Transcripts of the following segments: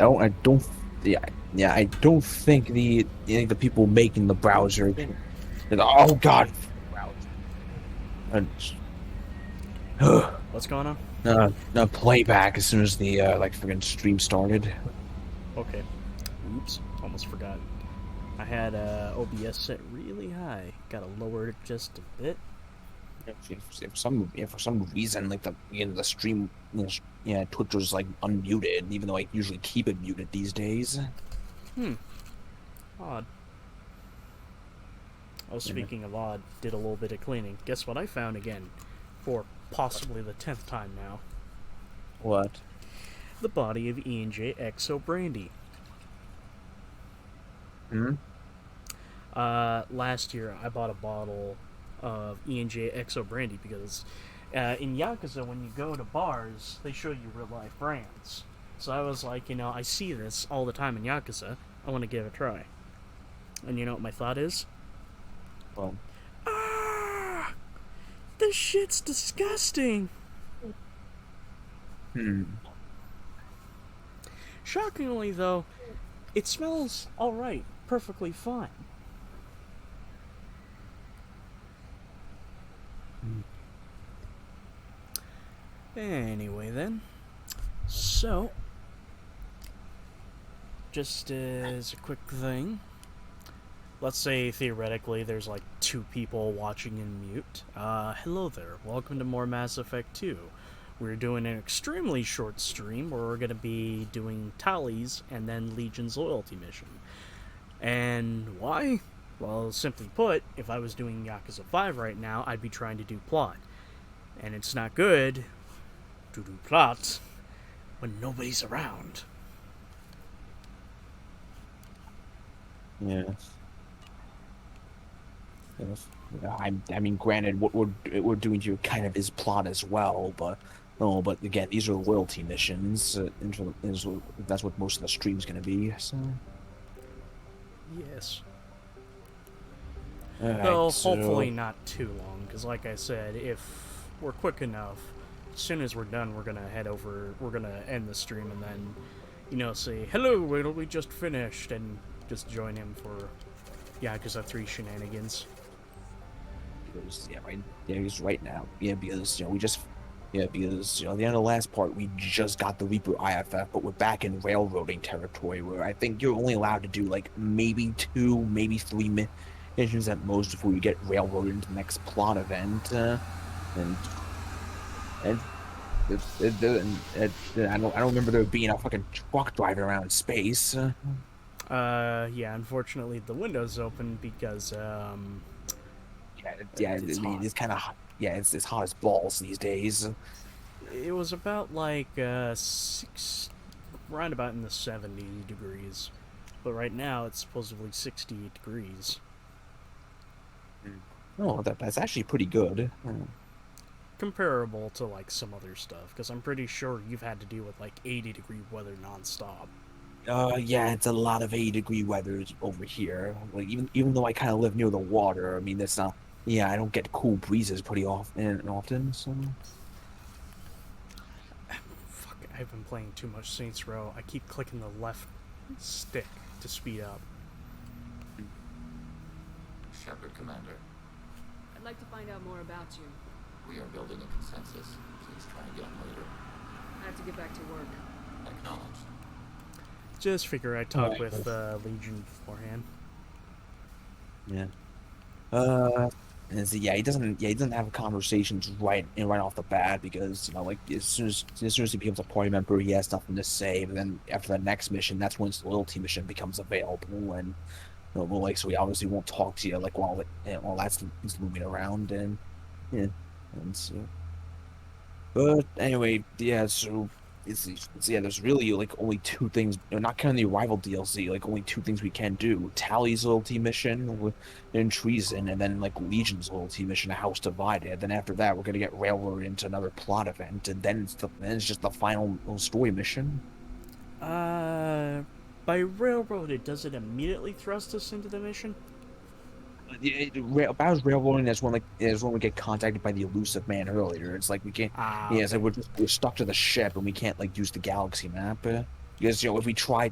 I don't, yeah, yeah, I don't think the people making the browser, oh God, browser, and, What's going on? playback as soon as the like friggin' stream started. Okay. Oops. Almost forgot. I had OBS set really high. Gotta lower it just a bit. For some reason, like the stream, yeah, Twitch was like unmuted, even though I usually keep it muted these days. Hmm. Odd. Oh, Yeah. speaking of odd, did a little bit of cleaning. Guess what I found again? For possibly the 10th time now. What? The body of E&J XO Brandy. Hmm? Last year I bought a bottle of E&J XO Brandy because in Yakuza, when you go to bars, they show you real life brands. So I was like, I see this all the time in Yakuza. I want to give it a try. And you know what my thought is? Well, Ah, this shit's disgusting. hmm. Shockingly, though, it smells alright, perfectly fine. Anyway, then. So, just as a quick thing, let's say theoretically there's like two people watching in mute. Hello there. Welcome to more Mass Effect 2. We're doing an extremely short stream where we're going to be doing tallies and then Legion's loyalty mission. And why? Well, simply put, if I was doing Yakuza 5 right now, I'd be trying to do plot. And it's not good to do plot when nobody's around. Yes. Yes. Yeah, I mean, granted, what we're doing here kind of is plot as well, but no, but again, these are loyalty missions. That's what most of the stream's gonna be. So, Yes. all right, Though, hopefully so not too long, because like I said, if we're quick enough, as soon as we're done, we're gonna head over, we're gonna end the stream and then, say, hello, we just finished, and just join him for Yakuza 3 shenanigans. because yeah, right, yeah, because right now, yeah, because we just. Yeah, because at the end of the last part, we just got the Reaper IFF, but we're back in railroading territory where I think you're only allowed to do like maybe two, maybe three missions at most before you get railroaded into the next plot event. And and I don't remember there being a fucking truck driving around space. Yeah, unfortunately, the window's open because, Yeah, I it's mean hot. it's kind of yeah, it's hot as balls these days. It was about like, around about in the 70 degrees. But right now, it's supposedly 68 degrees. Mm. Oh, that's actually pretty good. Comparable to like some other stuff, because I'm pretty sure you've had to deal with like 80-degree weather nonstop. Yeah, it's a lot of 80-degree weather over here. Like even though I kind of live near the water, I mean, it's not. Yeah, I don't get cool breezes pretty often. So Fuck, I've been playing too much Saints Row. I keep clicking the left stick to speed up. Shepard, Commander. I'd like to find out more about you. We are building a consensus. Please try again later. I have to get back to work. Acknowledged. Just figure I'd all talk right, with Legion beforehand. yeah. Uh, and so, he doesn't have conversations right off the bat because like as soon as he becomes a party member, he has nothing to say. But then after the next mission, that's when his loyalty mission becomes available, and well, like so he obviously won't talk to you like while that's he's moving around and yeah, and so. But anyway, yeah, so yeah, there's really like only two things, not counting the Arrival DLC, like only two things we can do. Tally's loyalty mission and Treason, and then like Legion's loyalty mission, A House Divided. Then after that, we're gonna get railroaded into another plot event, and then it's just the final story mission. Uh, by railroad, does it immediately thrust us into the mission? Bowser's railroading is when we get contacted by the elusive man earlier. It's like we can't. Ah, Yeah, it's like okay. we're stuck to the ship and we can't like use the galaxy map. Because if we try,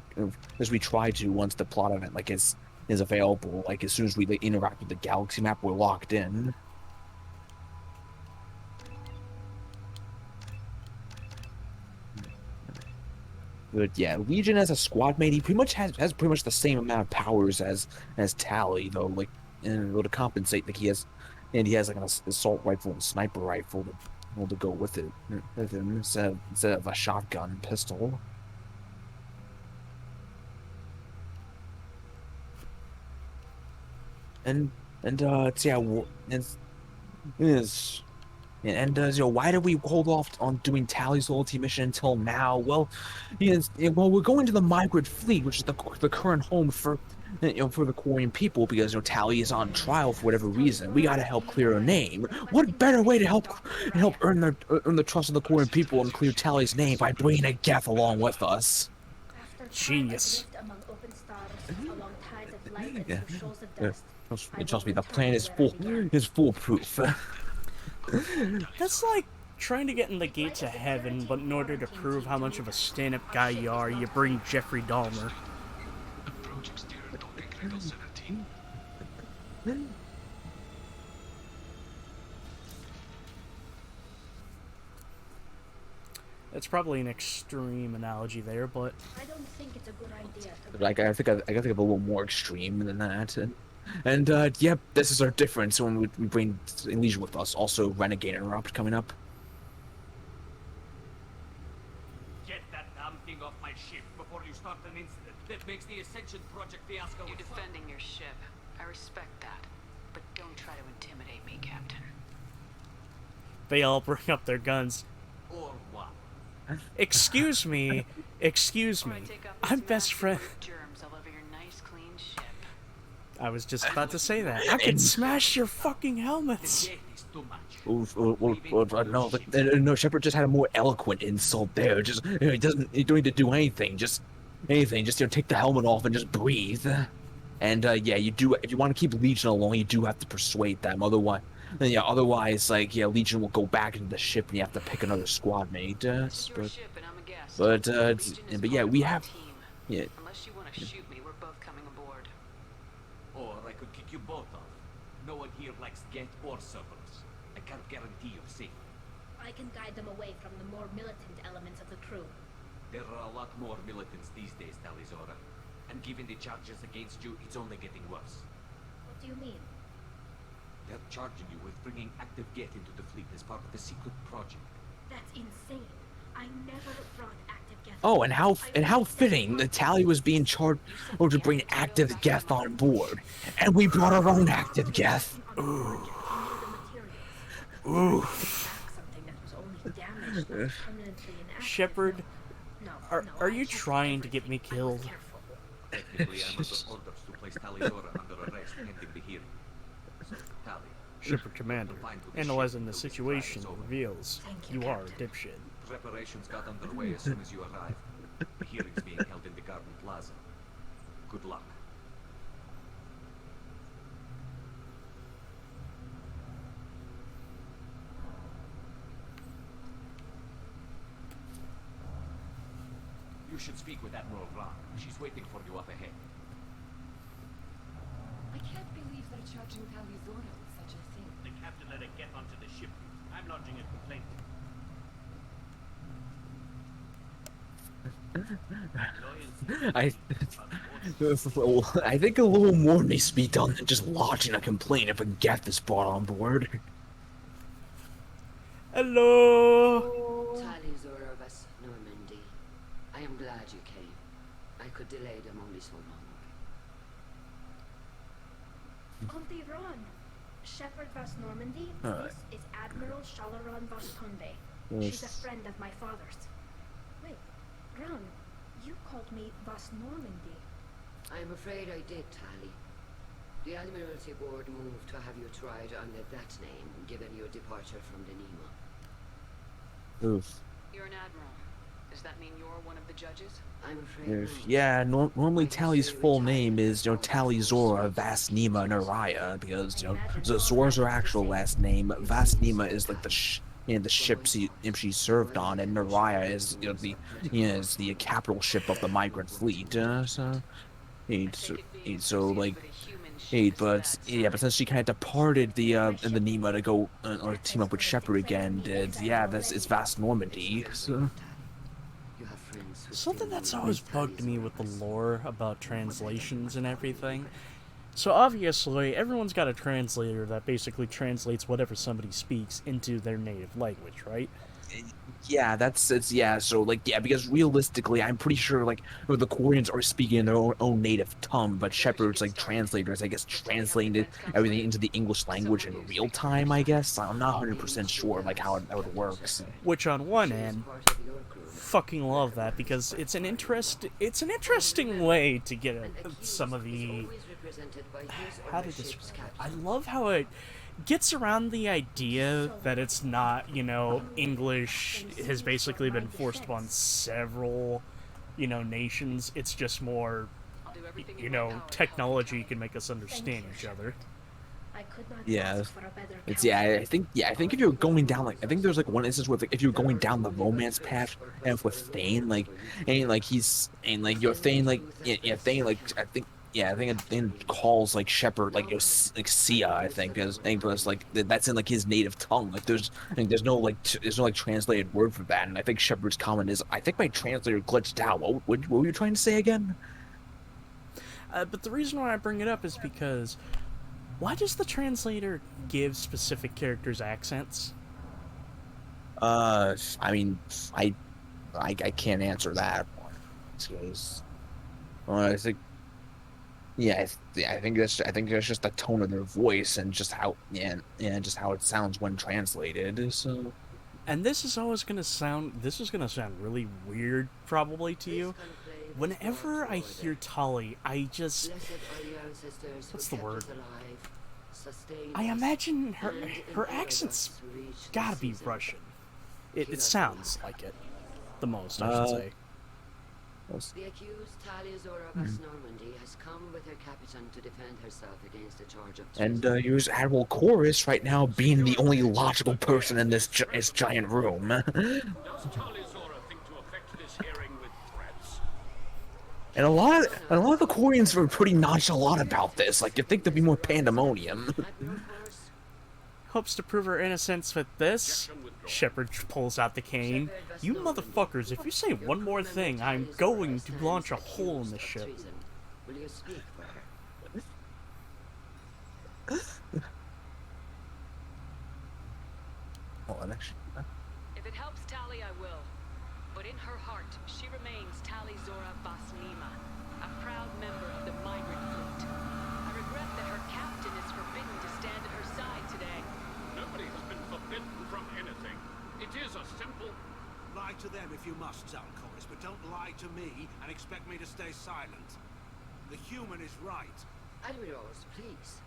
as we try to once the plot event like is available, like as soon as we like, interact with the galaxy map, we're locked in. But yeah, Legion as a squad mate, he pretty much has pretty much the same amount of powers as Tally, though. Like, and to compensate, like he has like an assault rifle and sniper rifle to go with it with him instead of a shotgun and pistol. And it's, yeah, it's why did we hold off on doing Tally's loyalty mission until now? Well, we're going to the Migrant Fleet, which is the current home for for the Quarian people, because Tally is on trial for whatever reason. We gotta help clear her name. What better way to help earn the trust of the Quarian people and clear Tally's name by bringing a Geth along with us? Genius. Yeah. Trust me, the plan is foolproof. That's like trying to get in the gates of heaven, but in order to prove how much of a stand-up guy you are, you bring Jeffrey Dahmer. That's probably an extreme analogy there, but I don't think it's a good idea to Like I think I a little more extreme than that. And yep, this is our difference when we bring Legion with us. Also, Renegade Interrupt coming up. Get that damn thing off my ship before you start an incident that makes the Ascension Project fiasco. You're defending your ship. I respect that. But don't try to intimidate me, Captain. they all bring up their guns. Or what? Excuse me, excuse Before me. I take off this I'm best mask friend. of germs all over your nice, clean ship. I was just about to say that. I can smash your fucking helmets. The gate is too much. No, Shepard just had a more eloquent insult there. Just he don't need to do anything. Just anything. Just take the helmet off and just breathe. And yeah, you do. If you want to keep Legion alone, you do have to persuade them. Otherwise, like Legion will go back into the ship, and you have to pick another squad mate. This is your ship and I'm a guest. but Legion is yeah, part we of my have. team. Yeah. Unless you want to shoot me, we're both coming aboard. Or I could kick you both off. No one here likes Geth or Cerberus. I can't guarantee your safety. I can guide them away from the more militant elements of the crew. There are a lot more militants these days, Talizora. And given the charges against you, it's only getting worse. What do you mean? They're charging you with bringing active Geth into the fleet as part of a secret project. That's insane. I never brought active Geth. Oh, and how fitting that Tally was being charged to bring active Geth on board, and we brought our own active Geth. Ooh. Shepard, No, are you trying to get me killed? Technically, I'm under orders to place Talizora under arrest pending the hearing. So, Tali, Shepard Commander, analyzing the situation reveals you are a dipshit. preparations got underway as soon as you arrived. The hearing's being held in the Garden Plaza. Good luck. You should speak with Admiral Ra. She's waiting for you up ahead. I can't believe they're charging Talizora with such a thing. The captain let her get onto the ship. I'm lodging a complaint. I think a little more needs to be done than just lodging a complaint if a Geth is brought on board. Hello. Talizora Vas Normandy. I am glad you came. I could delay them only so long. Auntie Ron, Shepard Vas Normandy. Alright. This is Admiral Shalaron Vas Tunde. She's a friend of my father's. Wait, Ron, you called me Vas Normandy. I am afraid I did, Tally. The Admiralty Board moved to have you tried under that name, given your departure from the Nima. Oof. You're an admiral. Does that mean you're one of the judges? I'm afraid not. Yeah, normally Tally's full name is, Talizora Vas Nima Naraya, because, so Zora's her actual last name. Vas Nima is like the ship she served on, and Naraya is is the capital ship of the migrant fleet. But since she kind of departed in the Nima to go or team up with Shepard again, it's vast Normandy. So. Something that's always bugged me with the lore about translations and everything. So obviously, everyone's got a translator that basically translates whatever somebody speaks into their native language, right? Yeah, so because realistically, I'm pretty sure the Koreans are speaking in their own native tongue, but Shepard's translators, I guess, translating everything into the English language in real time, I guess. I'm not 100% sure how it works. Which on one end, fucking love that, because it's an interesting way to get some of the, how to describe it? I love how it gets around the idea that it's not, English has basically been forced upon several, nations. It's just more, technology can make us understand each other. Yeah, I think if you're going down I think there's one instance where if you're going down the romance path and with Thane Thane calls Shepard Sia, I think because that's in his native tongue. There's no translated word for that, and I think Shepard's comment is, I think my translator glitched out. What were you trying to say again? But the reason why I bring it up is because why does the translator give specific characters accents? I mean, I can't answer that one. I think, I think that's just the tone of their voice and just how just how it sounds when translated. So, and this is gonna sound really weird probably to you. Whenever I hear Tali, I just, what's the word? I imagine her accent's gotta be Russian. It sounds like it, the most, I should say. The accused Talia Zora of Normandy has come with her captain to defend herself against the charge of treason. And here's Admiral Chorus right now being the only logical person in this giant room. And a lot of the Koreans were pretty nonchalant about this. You think there'd be more pandemonium. Hopes to prove her innocence with this. Shepard pulls out the cane. You motherfuckers, if you say one more thing, I'm going to launch a hole in the ship. Will you speak for her? Hold on, actually. If it helps Tali, I will. But in her heart, she remains Tali Zora Vasnima, a proud member of the migrant fleet. I regret that her captain is forbidden to stand at her side today. Nobody has been forbidden from anything. It is a simple... Lie to them if you must, Zalcoris, but don't lie to me and expect me to stay silent. The human is right. Admirals, please.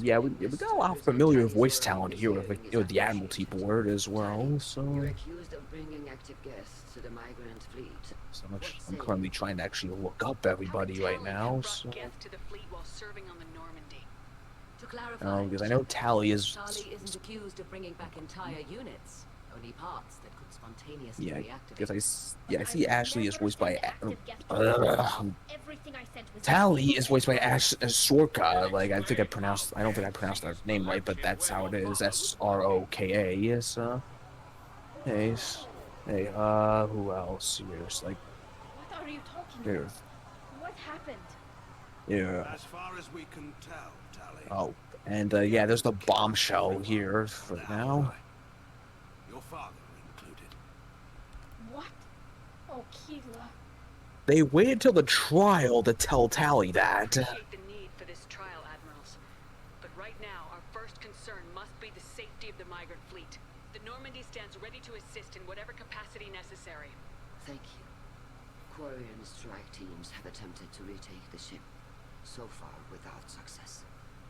Yeah, we got a lot of familiar voice talent here with the Admiralty board as well. So you're accused of bringing active guests to the migrant fleet. So I'm currently trying to actually look up everybody right now. So. To the fleet while serving on the Normandy. To clarify, because I know Tali isn't accused of bringing back entire units, only parts that could spontaneously reactivate. Because I see Ashley is voiced by Tali is voiced by Sorka. I don't think I pronounced her name right, but that's how it is. Sroka. Yes. Hey, who else? What are you talking about? What happened? Yeah. As far as we can tell, Tali. Oh, and there's the bombshell here for now. Your father included. What? Oh, Keela. They waited till the trial to tell Tali that. I appreciate the need for this trial, Admirals. But right now, our first concern must be the safety of the migrant fleet. The Normandy stands ready to assist in whatever capacity necessary. Thank you. Quarian strike teams have attempted to retake the ship, so far without success.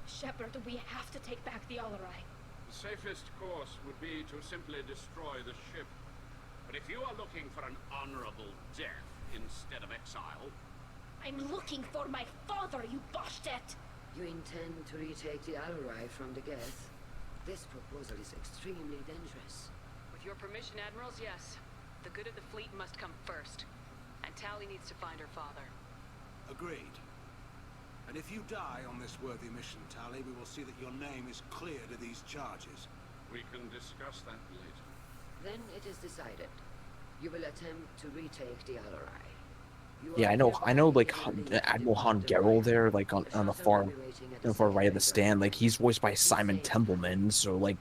Shepard, we have to take back the Alarai. The safest course would be to simply destroy the ship. But if you are looking for an honorable death instead of exile... I'm looking for my father, you bastet! You intend to retake the Alarai from the Geth? This proposal is extremely dangerous. With your permission, Admirals, yes. The good of the fleet must come first. And Tally needs to find her father. Agreed. And if you die on this worthy mission, Tally, we will see that your name is cleared of these charges. We can discuss that later. Then it is decided. You will attempt to retake the Alarai. Yeah, I know, like Admiral Han Gerrel there, like on the far right of the stand, like he's voiced by Simon Templeman. So like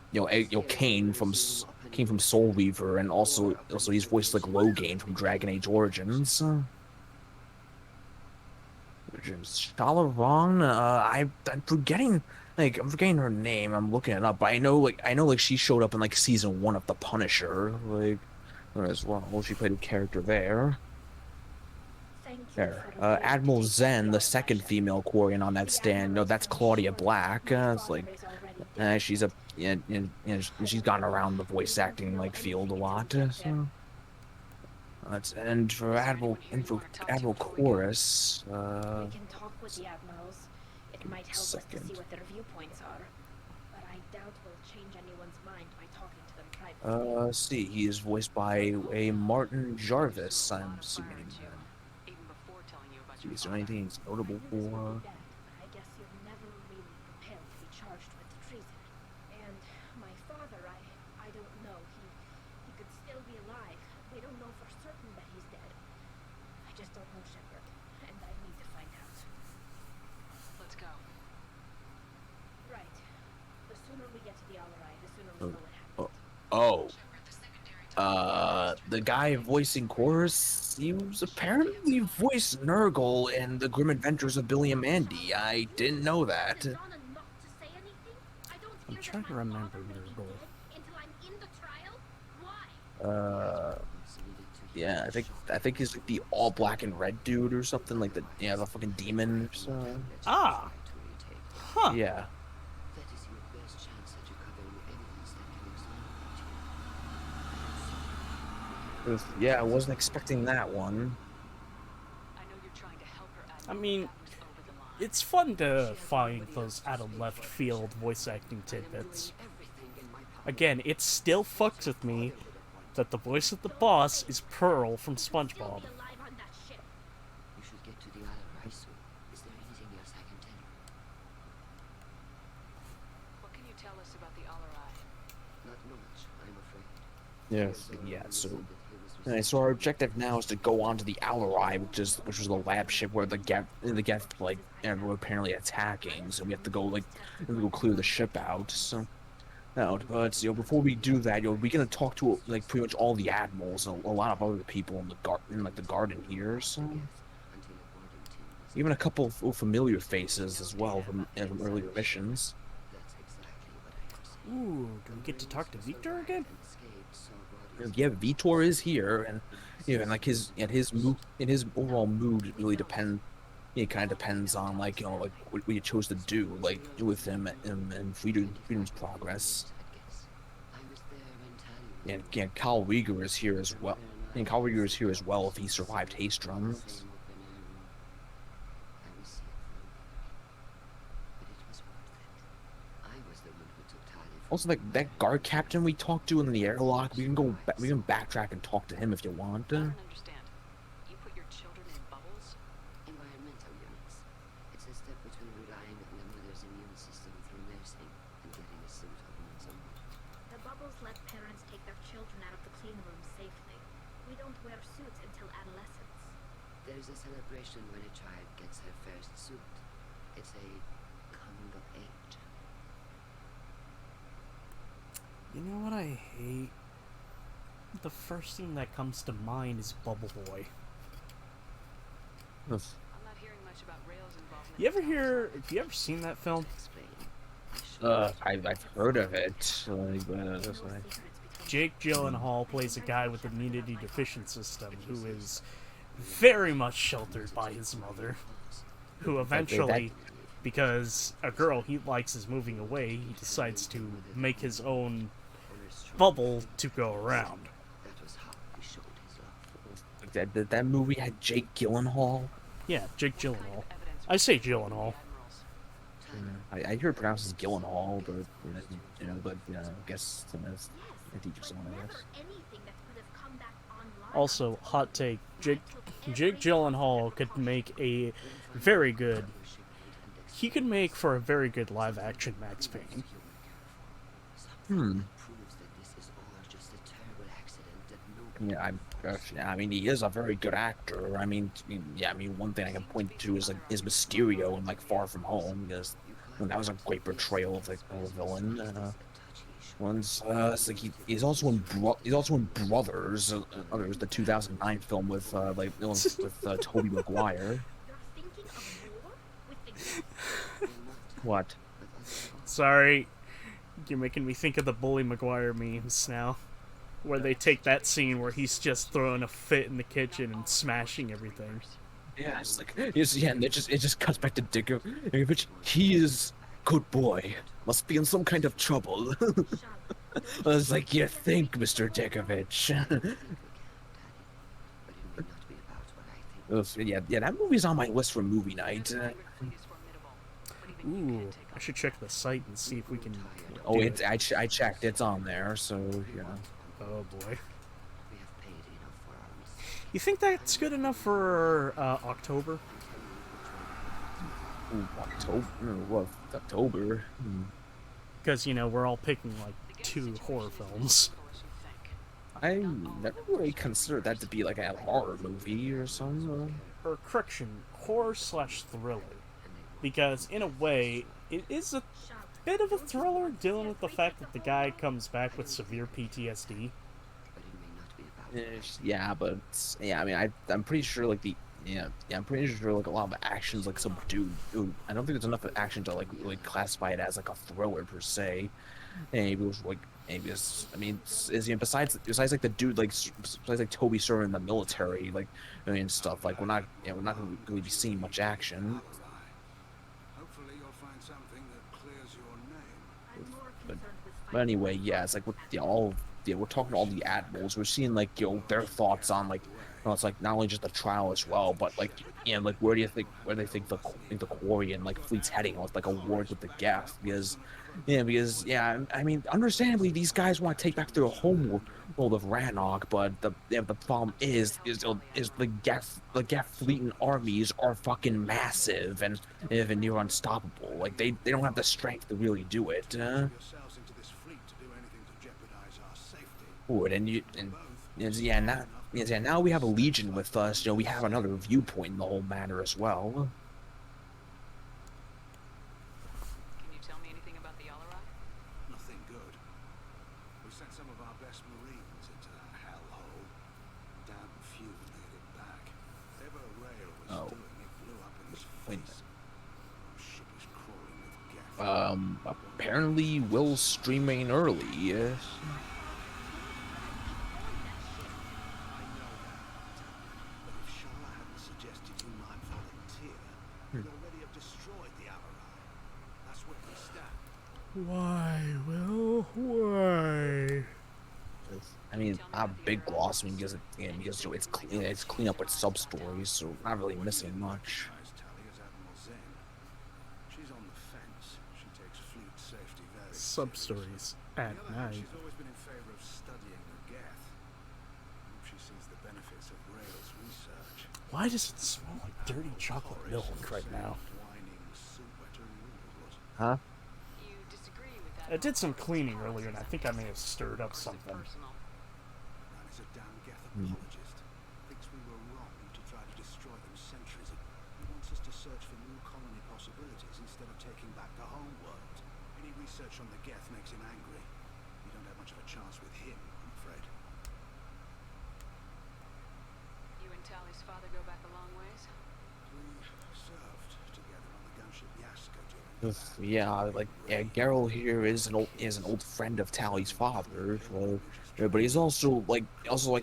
Kane from Soul Weaver, and also he's voiced like Loghain from Dragon Age Origins. Shala I'm forgetting her name. I'm looking it up, but I know she showed up in like season 1 of The Punisher, like as well. She played a character there. There, Admiral Zen, the second female Quarian on that stand. No, that's Claudia Black. It's like, she's she's gone around the voice acting like field a lot. So. And for Admiral Chorus, we can talk with the admirals. It might help us to see what their viewpoints are, but I doubt we'll change anyone's mind by talking to them privately. let's see, he is voiced by a Martin Jarvis, I'm assuming. Is there anything he's notable for? I guess you're never really prepared to be charged with treason. And my father, I don't know. He could still be alive. We don't know for certain that he's dead. I just don't know, Shepard, and I need to find out. Let's go. Right. The sooner we get to the Alarai, the sooner we know what happened. Oh. The guy voicing Chorus, he was apparently voiced Nurgle in The Grim Adventures of Billy and Mandy. I didn't know that. I'm trying to remember Nurgle. Yeah, I think he's like the all black and red dude or something, like the fucking demon. So. Ah. Huh. Yeah. Yeah, I wasn't expecting that one. I mean, it's fun to find those out of left field voice acting tidbits. Again, it still fucks with me that the voice of the boss is Pearl from SpongeBob. Yes. Yeah. So our objective now is to go on to the Alarai, which was the lab ship where the Geth were apparently attacking. So we have to go clear the ship out. So, but before we do that, we're gonna talk to like pretty much all the admirals and a lot of other people in the garden here. So even a couple of familiar faces as well from earlier missions. Ooh, do we get to talk to Victor again? Yeah, Vitor is here, and and like his overall mood really depends. It kind of depends on what you chose to do, like with him and Freedom's Progress. And Kyle Rieger is here as well. And Kyle Rieger is here as well if he survived Haestrom. Also, like that guard captain we talked to in the airlock, we can backtrack and talk to him if you want. I don't understand. You put your children in bubbles? Environmental units. It's a step between relying on the mother's immune system through nursing and getting a suit of one's own. The bubbles let parents take their children out of the clean room safely. We don't wear suits until adolescence. There is a celebration when a child gets her first suit. It's a coming of age. You know what I hate? The first thing that comes to mind is Bubble Boy. I'm not hearing much about Rail's involvement. Have you ever seen that film? I've heard of it. Jake Gyllenhaal plays a guy with immunity deficiency system who is very much sheltered by his mother, who eventually, because a girl he likes is moving away, he decides to make his own bubble to go around. That movie had Jake Gyllenhaal? Yeah, Jake Gyllenhaal. I say Gyllenhaal. I hear it pronounced as Gyllenhaal, but I guess I teach you someone, I guess. Also, hot take: Jake Gyllenhaal could make a very good. He could make for a very good live-action Max Payne. Yeah, I mean, he is a very good actor. I mean, one thing I can point to is Mysterio in like Far From Home, because that was a great portrayal of the villain. It's like he's also in Brothers, the 2009 film with Tobey Maguire. What? Sorry, you're making me think of the Bully Maguire memes now, where they take that scene where he's just throwing a fit in the kitchen and smashing everything. Yeah, it's like and it just cuts back to Dickovich. He is good boy. Must be in some kind of trouble. I was like, you think, Mr. Dickovich? Yeah, that movie's on my list for movie night. Ooh, I should check the site and see if we can. Oh, I checked. It's on there, so yeah. Oh boy. You think that's good enough for October? Ooh, October? What? October? Because we're all picking like 2 horror films. I never really considered that to be like a horror movie or something. Or correction, horror/thriller. Because in a way, it is a bit of a thriller dealing with the fact that the guy comes back with severe PTSD. Yeah, but I mean, I'm pretty sure like I'm pretty sure like a lot of the actions like subdued. I don't think there's enough action to like really classify it as like a thriller per se. Maybe it was like besides like the dude besides like Toby serving in the military and stuff, like we're not gonna really be seeing much action. But anyway, yeah, it's like we're talking to all the admirals. We're seeing like their thoughts on it's like not only just the trial as well, but where they think the Quarry and fleet's heading with a war with the Geth, because I mean understandably these guys want to take back their home world of Rannoch, but the problem is the Geth fleet and armies are fucking massive and near unstoppable. Like they don't have the strength to really do it. Now we have a Legion with us. We have another viewpoint in the whole matter as well. Can you tell me anything about the Alarai? Nothing good. We sent some of our best Marines into that hellhole. Damn few made it back. Whatever Rail was doing, it blew up in his face. Our ship is crawling with Geth. Apparently Will's streaming early, yes. Why, Will? Why? I mean, not big gloss. I mean, because it's clean up with sub stories, so not really missing much. Sub stories at night. She's always been in favor of studying the Geth. She sees the benefits of Rail's research. Why does it smell like dirty chocolate milk right now? Huh? I did some cleaning earlier, and I think I may have stirred up something. Man is a damn Geth apologist. Thinks we were wrong to try to destroy them centuries ago. He wants us to search for new colony possibilities instead of taking back the home world. Any research on the Geth makes him angry. We don't have much of a chance with him, I'm afraid. You and Tally's father go back a long ways? We served together on the gunship Yaska during Geralt here is an old friend of Tally's father, but he's also the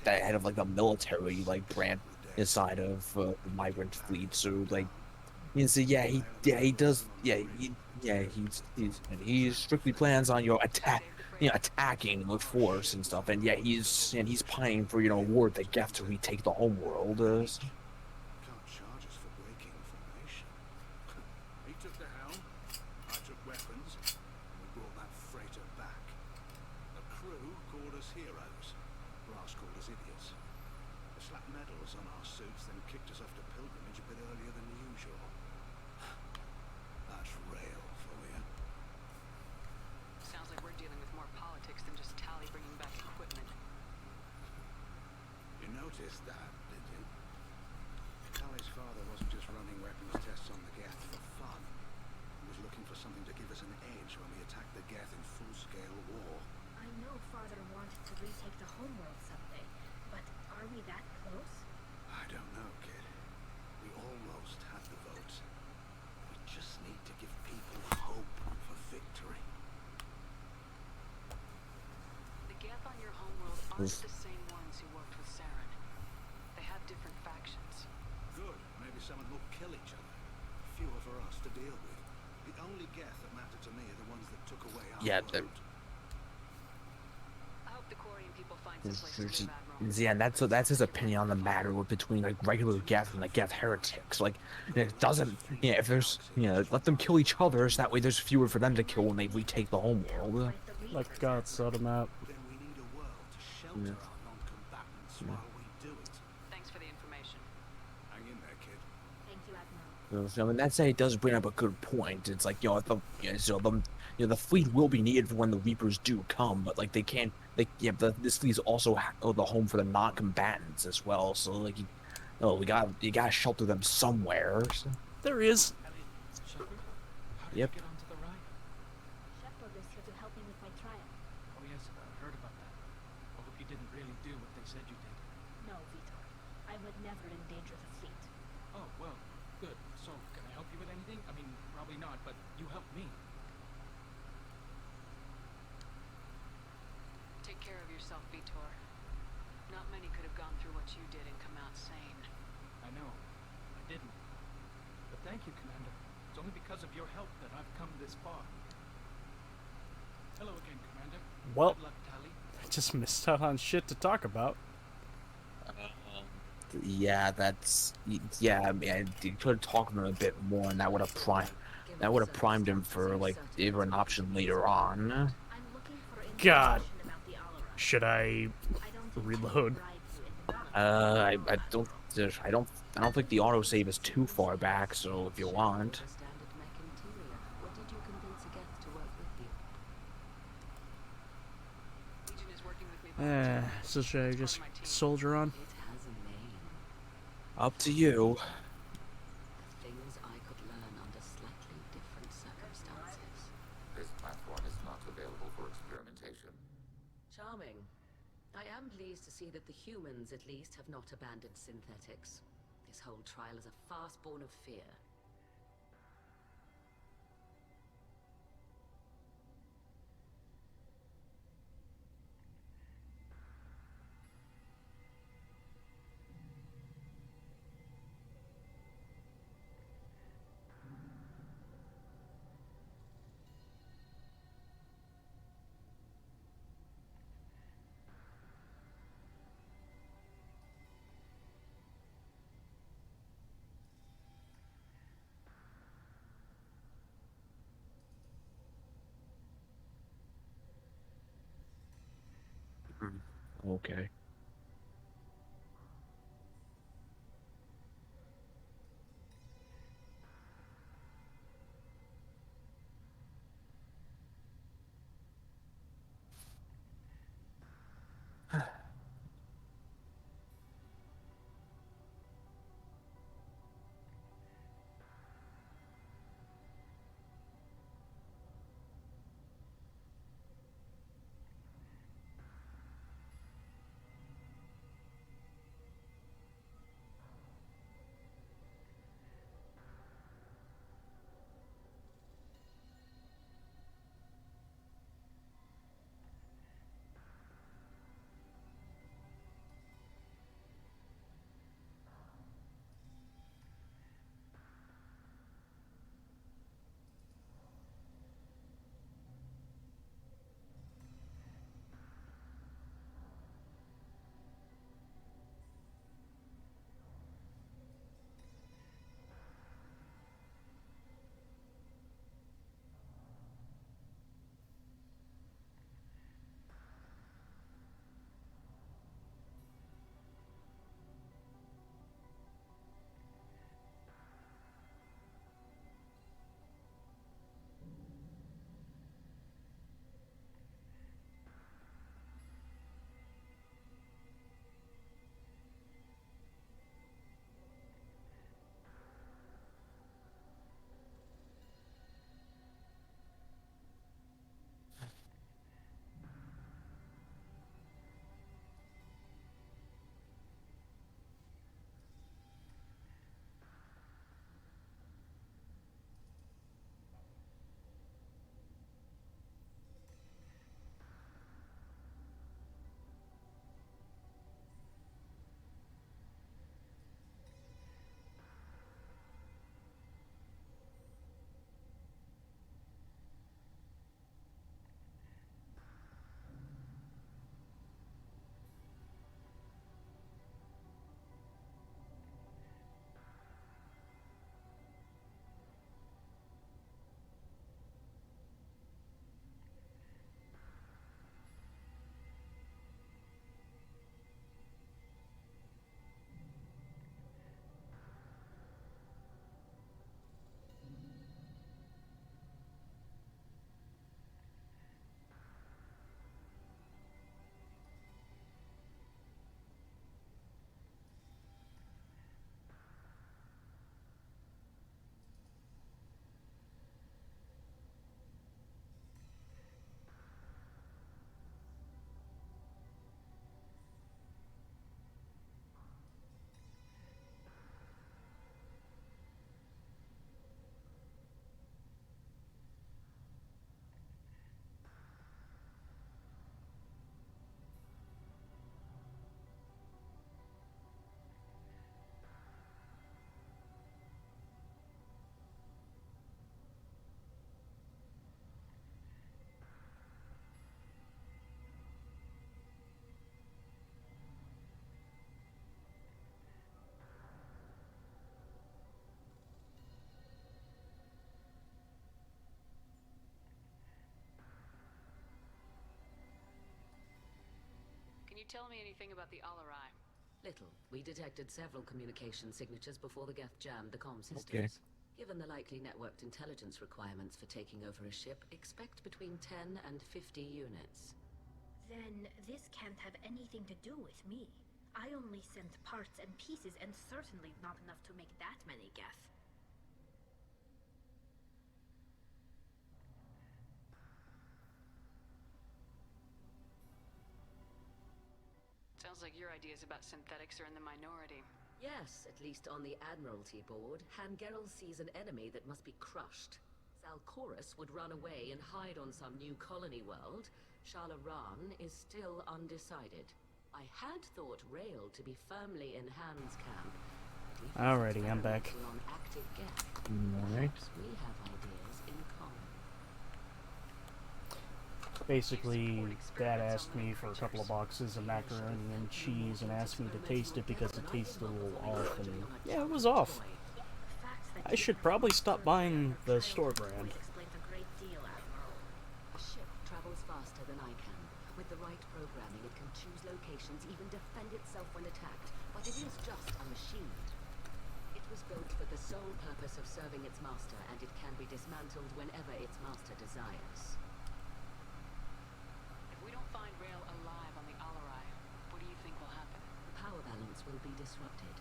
head of the military branch inside of the migrant fleet. So he strictly plans on attacking with force and stuff, and he's pining for a war with the Geth to retake the home world. Can't charge us for breaking formation. He took the helm. aren't the same ones who worked with Saren. They have different factions. Good. Maybe some of them will kill each other. Fewer for us to deal with. The only Geth that matter to me are the ones that took away our Yeah, world. I hope the Quarian people find some place to live, Admiral. yeah, and that's his opinion on the matter with between like regular Geth and like Geth heretics. Like, it doesn't, yeah, if there's, let them kill each other, so that way there's fewer for them to kill when they retake the homeworld. Like God set him up. Then we need a world to shelter our non-combatants while we do it. Thanks for the information. Hang in there, kid. Thank you, Admiral. So, I mean, that say it does bring up a good point. It's like, the fleet will be needed for when the Reapers do come, but like they can't. This fleet is also the home for the non-combatants as well. So like, you gotta shelter them somewhere. So. There is. Yep. Shepard is here to help me with my trial. Oh yes, I heard about that. I hope you didn't really do what they said you did. No, Vitor. I would never endanger the fleet. Oh, well, good. So, can I help you with anything? I mean, probably not, but you helped me. Take care of yourself, Vitor. Not many could have gone through what you did and come out sane. I know. I didn't. But thank you, Commander. It's only because of your help that I've come this far. Hello again, Commander. Well, Good luck, Tali. I just missed out on shit to talk about. Yeah, I mean, you could talk to him a bit more, and that would have primed him for like even an option later on. I'm looking for God. information about the Allura. Should I I don't think reload? I can bribe you into that. I don't think the autosave is too far back. So if you want, Standard mech interior. What did you convince a Geth to work with you? Legion is working with me. So should I just soldier on? It has a name. up to you. Things I could learn under slightly different circumstances. This platform is not available for experimentation. Charming. I am pleased to see that the humans, at least, have not abandoned synthetics. This whole trial is a farce born of fear. Okay. you tell me anything about the Alarai? Little. We detected several communication signatures before the Geth jammed the comm systems. Okay. Given the likely networked intelligence requirements for taking over a ship, expect between 10 and 50 units. Then this can't have anything to do with me. I only sent parts and pieces, and certainly not enough to make that many Geth. Sounds like your ideas about synthetics are in the minority. Yes, at least on the Admiralty board, Hangerel sees an enemy that must be crushed. Zalcorus would run away and hide on some new colony world. Shala Ran is still undecided. I had thought Rail to be firmly in Han's camp. Alrighty, I'm back. On active Geth. Alright. Perhaps we have ideas in common. Basically, Dad asked me for a couple of boxes of macaroni and cheese and asked me to taste it because it tasted a little off, and yeah, it was off. I should probably stop buying the store brand. Explains a great deal, Admiral. The ship travels faster than I can. With the right programming, it can choose locations, even defend itself when attacked. But it is just a machine. It was built for the sole purpose of serving its master, and it can be dismantled whenever its master desires. If we don't find Rail alive on the Alarai, what do you think will happen? The power balance will be disrupted.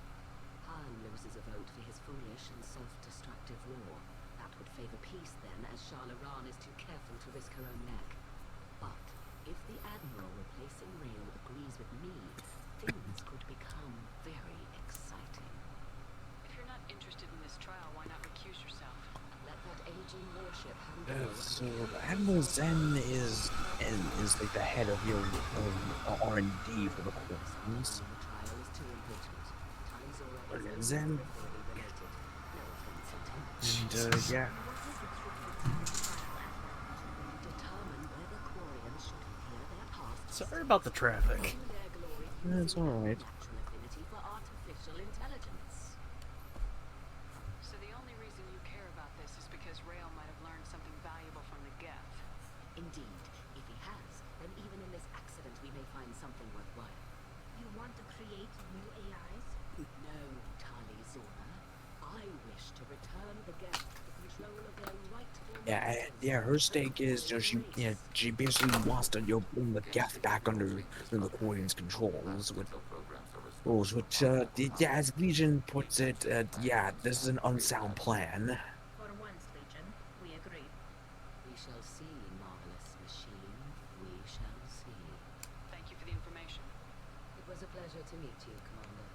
Han loses a vote for his foolish and self-destructive war. That would favor peace then, as Shala Ran is too careful to risk her own neck. But if the Admiral replacing Rail agrees with me, things could become very exciting. If you're not interested in this trial, why not recuse yourself? Let that aging warship handle So Admiral Zen is like the head of your R&D for the Queens. The trial is too important. Talizora is Zen. related. No offense intended. And, yeah. Determine whether Quarians should hear their past. Sorry about the traffic. Their glory That's alright. natural affinity for artificial intelligence. So the only reason you care about this is because Rail might have learned something valuable from the Geth. Indeed, if he has, then even in this accident we may find something worthwhile. You want to create new AIs? No, Talizora. I wish to return the Geth to the control of their rightful Yeah, her stake is, she basically wants to bring the Geth back under the Queen's controls, which, as Legion puts it, this is an unsound plan. For once, Legion, we agree. We shall see, marvelous machine. We shall see. Thank you for the information. It was a pleasure to meet you, Commander.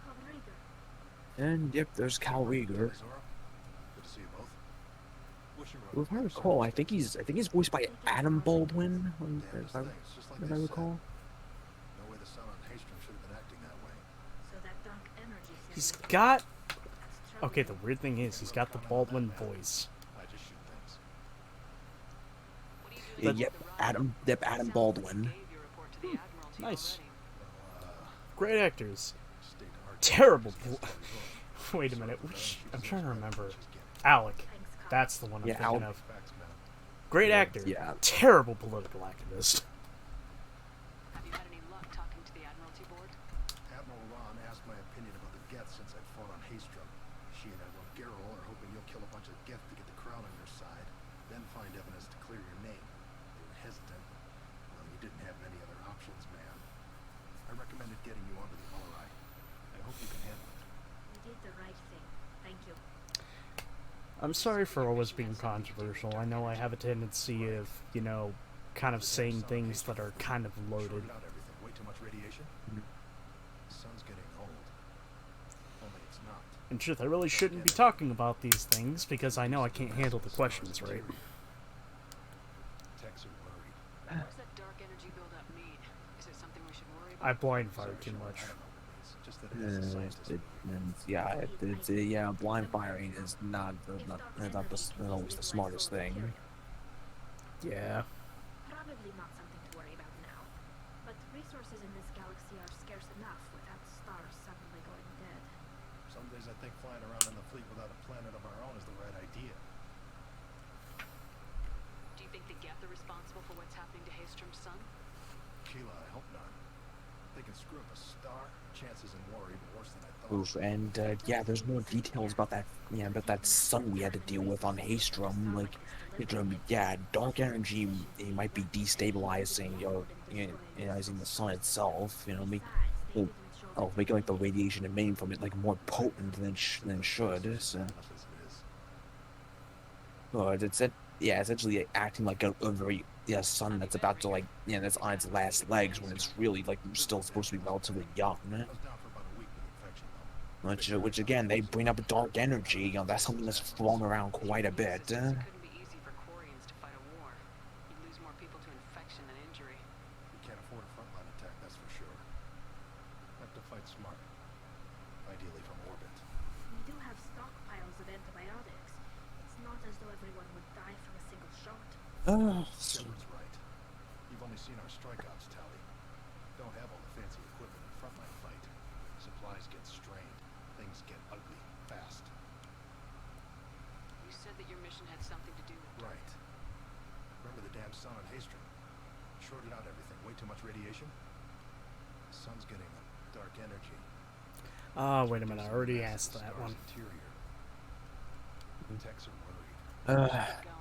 Rodrigo. And yep, there's Cal Rieger. Good to see you both. Wish you were If I recall, I think he's voiced by Adam Baldwin, Damnedest if I things, just like if they I said. recall. No way the son on Haystrom should have been acting that way. So that dark energy He's signal- got... that's Okay, the troubling. weird thing is, he's got the Baldwin voice. I just shoot things. What do you do Yeah, with yep, the Ryan? Adam Baldwin. Gave your report to the Admiralty Nice. already. Great actors. State art. Terrible... Wait a minute, which... I'm trying to remember. Alec. Thanks, Carl. That's the one I'm Yeah, thinking Alec. of. Facts, man. Great actor. Yeah. Terrible political activist. Have you had any luck talking to the Admiralty board? Admiral Ron asked my opinion about the Geth since I fought on Haystrom. She and Admiral Gerrel are hoping you'll kill a bunch of Geth to get the crown on your side, then find evidence to clear your name. They were hesitant. Well, you didn't have many other options, man. I recommended getting you onto the Alarai. I hope you can handle it. You did the right thing. Thank you. I'm sorry for always being controversial. I know I have a tendency of, kind of saying things that are kind of loaded. Shorted out everything. Way too much radiation? The sun's getting old. Only it's not. In truth, I really shouldn't be talking about these things because I know I can't handle the questions right. Techs are worried. What does that dark energy buildup mean? Is it something we should worry about? I blind fired too much. I don't know what it means. Just that it is a scientist. Blind firing is not always the smartest thing. Yeah. Probably not something to worry about now. But resources in this galaxy are scarce enough without stars suddenly going dead. Some days I think flying around in the fleet without a planet of our own is the right idea. Do you you think the Geth are responsible for what's happening to Haystrom's son? Keela, I hope not. They can screw up a star. Chances in war are even worse than I thought. Oof, and yeah, there's more details about that. Yeah, about that sun we had to deal with on Haystrom. Like, yeah, dark energy, it might be destabilizing, using the sun itself. Making like the radiation emitting from it like more potent than it should. So, but yeah, essentially acting like a very sun that's about to that's on its last legs when it's really like still supposed to be relatively young. Which again, they bring up dark energy. That's something that's flown around quite a bit. It couldn't be easy for Quarians to fight a war. You'd lose more people to infection than injury. We can't afford a frontline attack, that's for sure. Have to fight smart. Ideally from orbit. We do have stockpiles of antibiotics. It's not as though everyone would die from a single shot. Shepard's right. You've only seen our strikeouts, Tally. Don't have all the fancy equipment in frontline fight. Supplies get strained. Things get ugly fast. You said that your mission had something to do with... Right. Remember the damn sun on Haystrom? Shorted out everything. Way too much radiation? The sun's getting dark energy. Wait a minute, I already asked that one. Techs are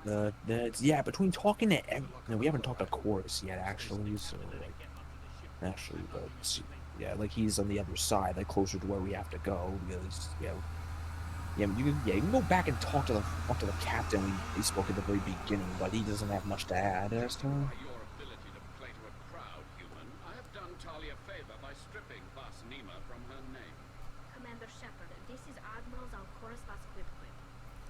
worried. Yeah, between talking to we haven't talked to Chorus yet, actually. So, but yeah, like he's on the other side, like closer to where we have to go. Because you can go back and talk to the captain we spoke at the very beginning, but he doesn't have much to add. By your ability to play to a crowd, human, I have done Tali a favor by stripping Vas Nima from her name. Commander Shepard, this is Admiral Zalcoris Vas Quib.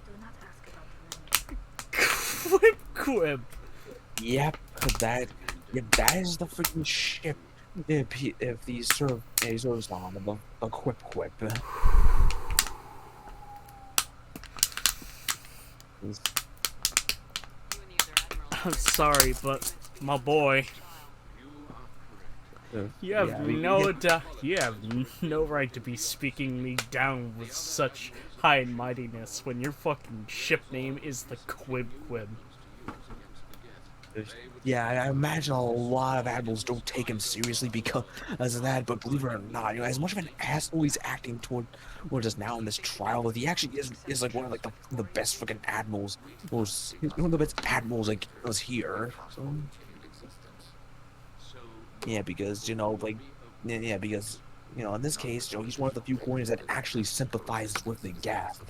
Do not ask about the name. Quib. Yep, that is the freaking ship. If these serves on the Quip. I'm sorry, but my boy, you have no right to be speaking me down with such high mightiness when your fucking ship name is the Quib. Yeah, I imagine a lot of admirals don't take him seriously because of that, but believe it or not, as much of an asshole he's acting toward us now in this trial, he actually is like one of the best freaking admirals. He's one of the best admirals was here. So yeah, because because in this case, he's one of the few Quarians that actually sympathizes with the Geth.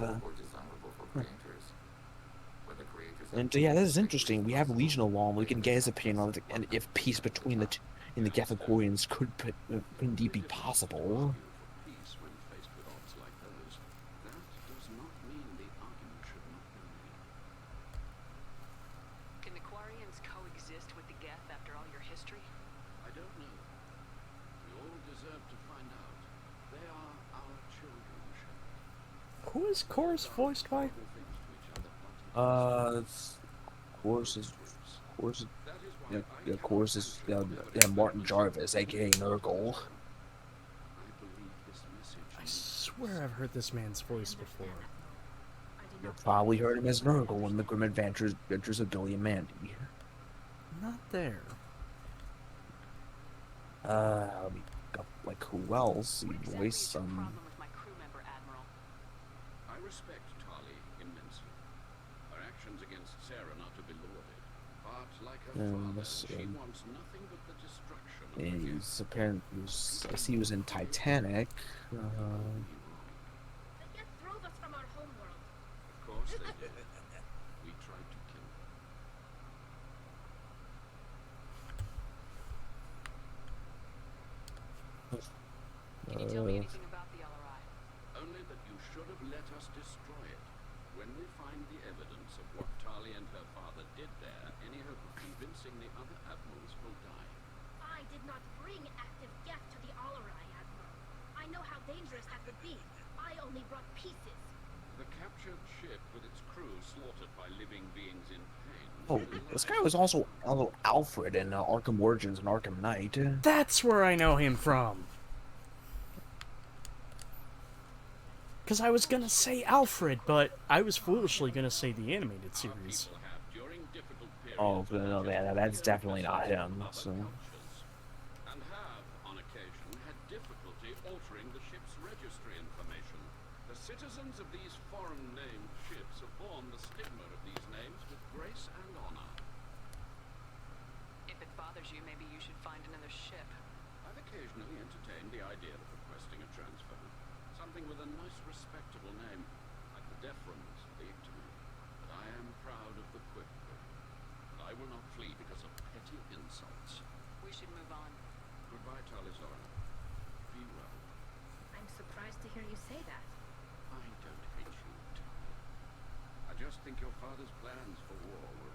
And yeah, this is interesting. We have Legion along. We can get his opinion on it, and if peace between the Geth and Quarians could indeed be possible. Peace when faced with odds like those. That does not mean the argument should not be made. Can the Quarians coexist with the Geth after all your history? I don't know. We all deserve to find out. They are our children, Shepard. Who is Chorus voiced by? Chorus is Martin Jarvis, aka Nurgle. I swear I've heard this man's voice before. You've probably heard him as Nurgle in the Grim Adventures of Billy and Mandy. Not there. Like who else? He voiced some. I respect Tali immensely. Her actions against Saren are to be lauded. But like her father, she wants nothing but the destruction of the Geth. He's apparently, I see he was in Titanic. The Geth drove us from our homeworld. Of course they did. We tried to kill them. Can you tell me anything about the LRI? Only that you should have let us destroy it. When we find the evidence of what Tali and her father did there, any hope of convincing the other admirals will die. I did not bring active Geth to the Alarai, Admiral. I know how dangerous that would be. I only brought pieces. The captured ship with its crew slaughtered by living beings in pain. Oh, this guy was also Alfred in Arkham Origins and Arkham Knight. That's where I know him from. Because I was gonna say Alfred, but I was foolishly gonna say the animated series. During difficult periods Oh, no, that's definitely not him. So. And have, on occasion, had difficulty altering the ship's registry information. The citizens of these foreign-named ships have borne the stigma of these names with grace and honor. If it bothers you, maybe you should find another ship. I've occasionally entertained the idea of requesting a transfer. Something with a nice, respectable name, like the Deferens league to me. But I am proud of the Quip. I will not flee because of petty insults. We should move on. Goodbye, Talizora. Be well. I'm surprised to hear you say that. I don't hate you, Tali. I just think your father's plans for war were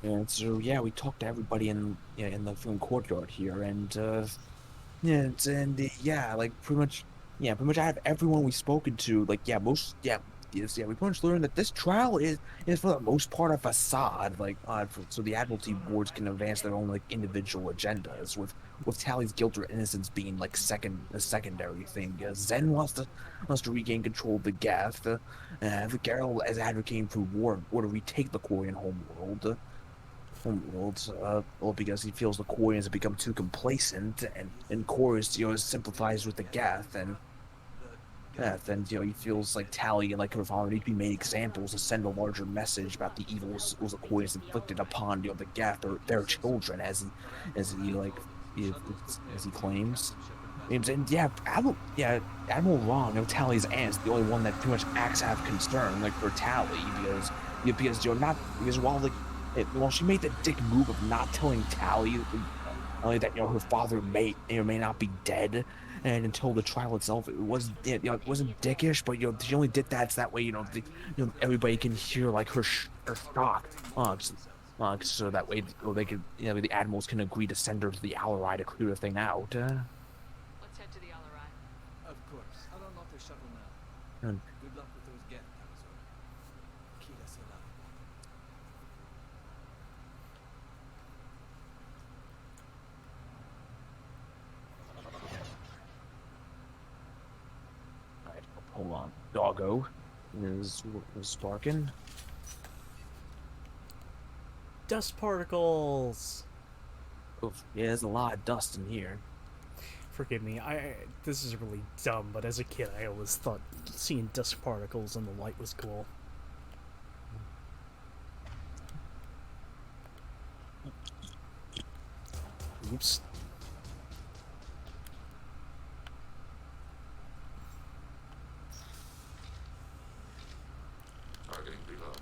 wrong. And so yeah, we talked to everybody in the film courtyard here, and yeah, like pretty much out of everyone we've spoken to, like we pretty much learned that this trial is for the most part a facade, like so the Admiralty boards can advance their own like individual agendas, with Tally's guilt or innocence being like a secondary thing. Zen wants to regain control of the Geth, the Geralt is advocating for war or to retake the Quarian homeworld. Well, because he feels the Quarians have become too complacent, and Chorus, sympathizes with the Geth, and he feels like Tally and like her father need to be made examples to send a larger message about the evils the Quarians inflicted upon the Geth or their children, as he claims. And Admiral Ron, Tally's aunt, is the only one that pretty much acts out of concern, like for Tally, while she made the dick move of not telling Tally only that her father may or may not be dead, and until the trial itself, it wasn't dickish, but she only did that so that way everybody can hear like her shock, so that way they could the admirals can agree to send her to the Alarai to clear the thing out. Let's head to the Alarai. Of course. I'll unlock the shuttle now. And Good luck with those Geth, Talizora. Kira Selah. hold on, doggo is sparking. Dust particles. Oof, yeah, there's a lot of dust in here. Forgive me, this is really dumb, but as a kid I always thought seeing dust particles in the light was cool. Oops. Targeting below.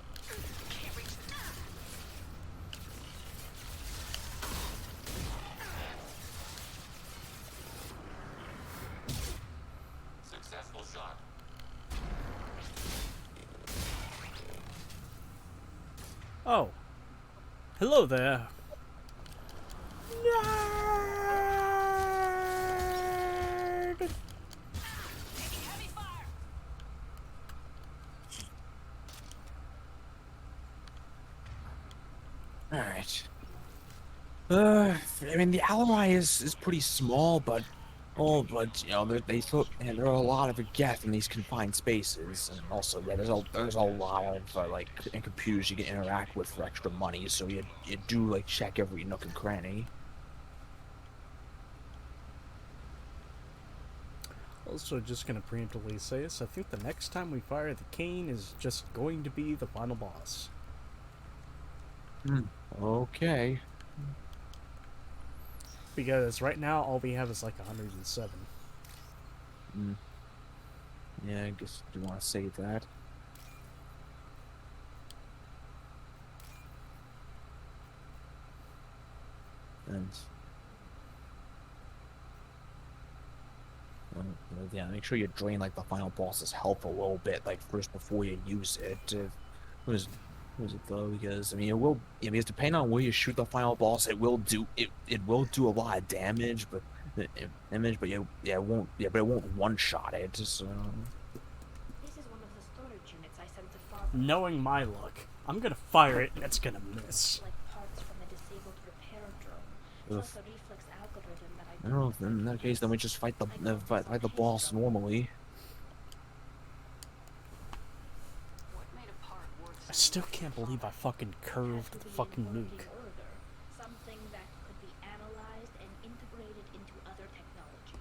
Successful shot. Oh. Hello there. Nerd! Alright. I mean, the Alarai is pretty small, but there are a lot of Geth in these confined spaces, and also there's a lot of computers you can interact with for extra money. So you do check every nook and cranny. Also, just gonna preemptively say this, I think the next time we fire the cane is just going to be the final boss. Okay. Because right now all we have is like 107. Yeah, I guess you want to save that. And yeah, make sure you drain the final boss's health a little bit, first before you use it. What is it though? Because I mean, because depending on where you shoot the final boss, it will do a lot of damage, but it won't one shot it. So This is one of the storage units I sent to Father. Knowing my luck, I'm gonna fire it and it's gonna miss. Like parts from a disabled repair drone. Plus a reflex algorithm that I I don't know. If in that case, then we just fight fight the boss normally. What made a part worth I still can't believe I fucking curved the fucking nuke. Something that could be analyzed and integrated into other technology.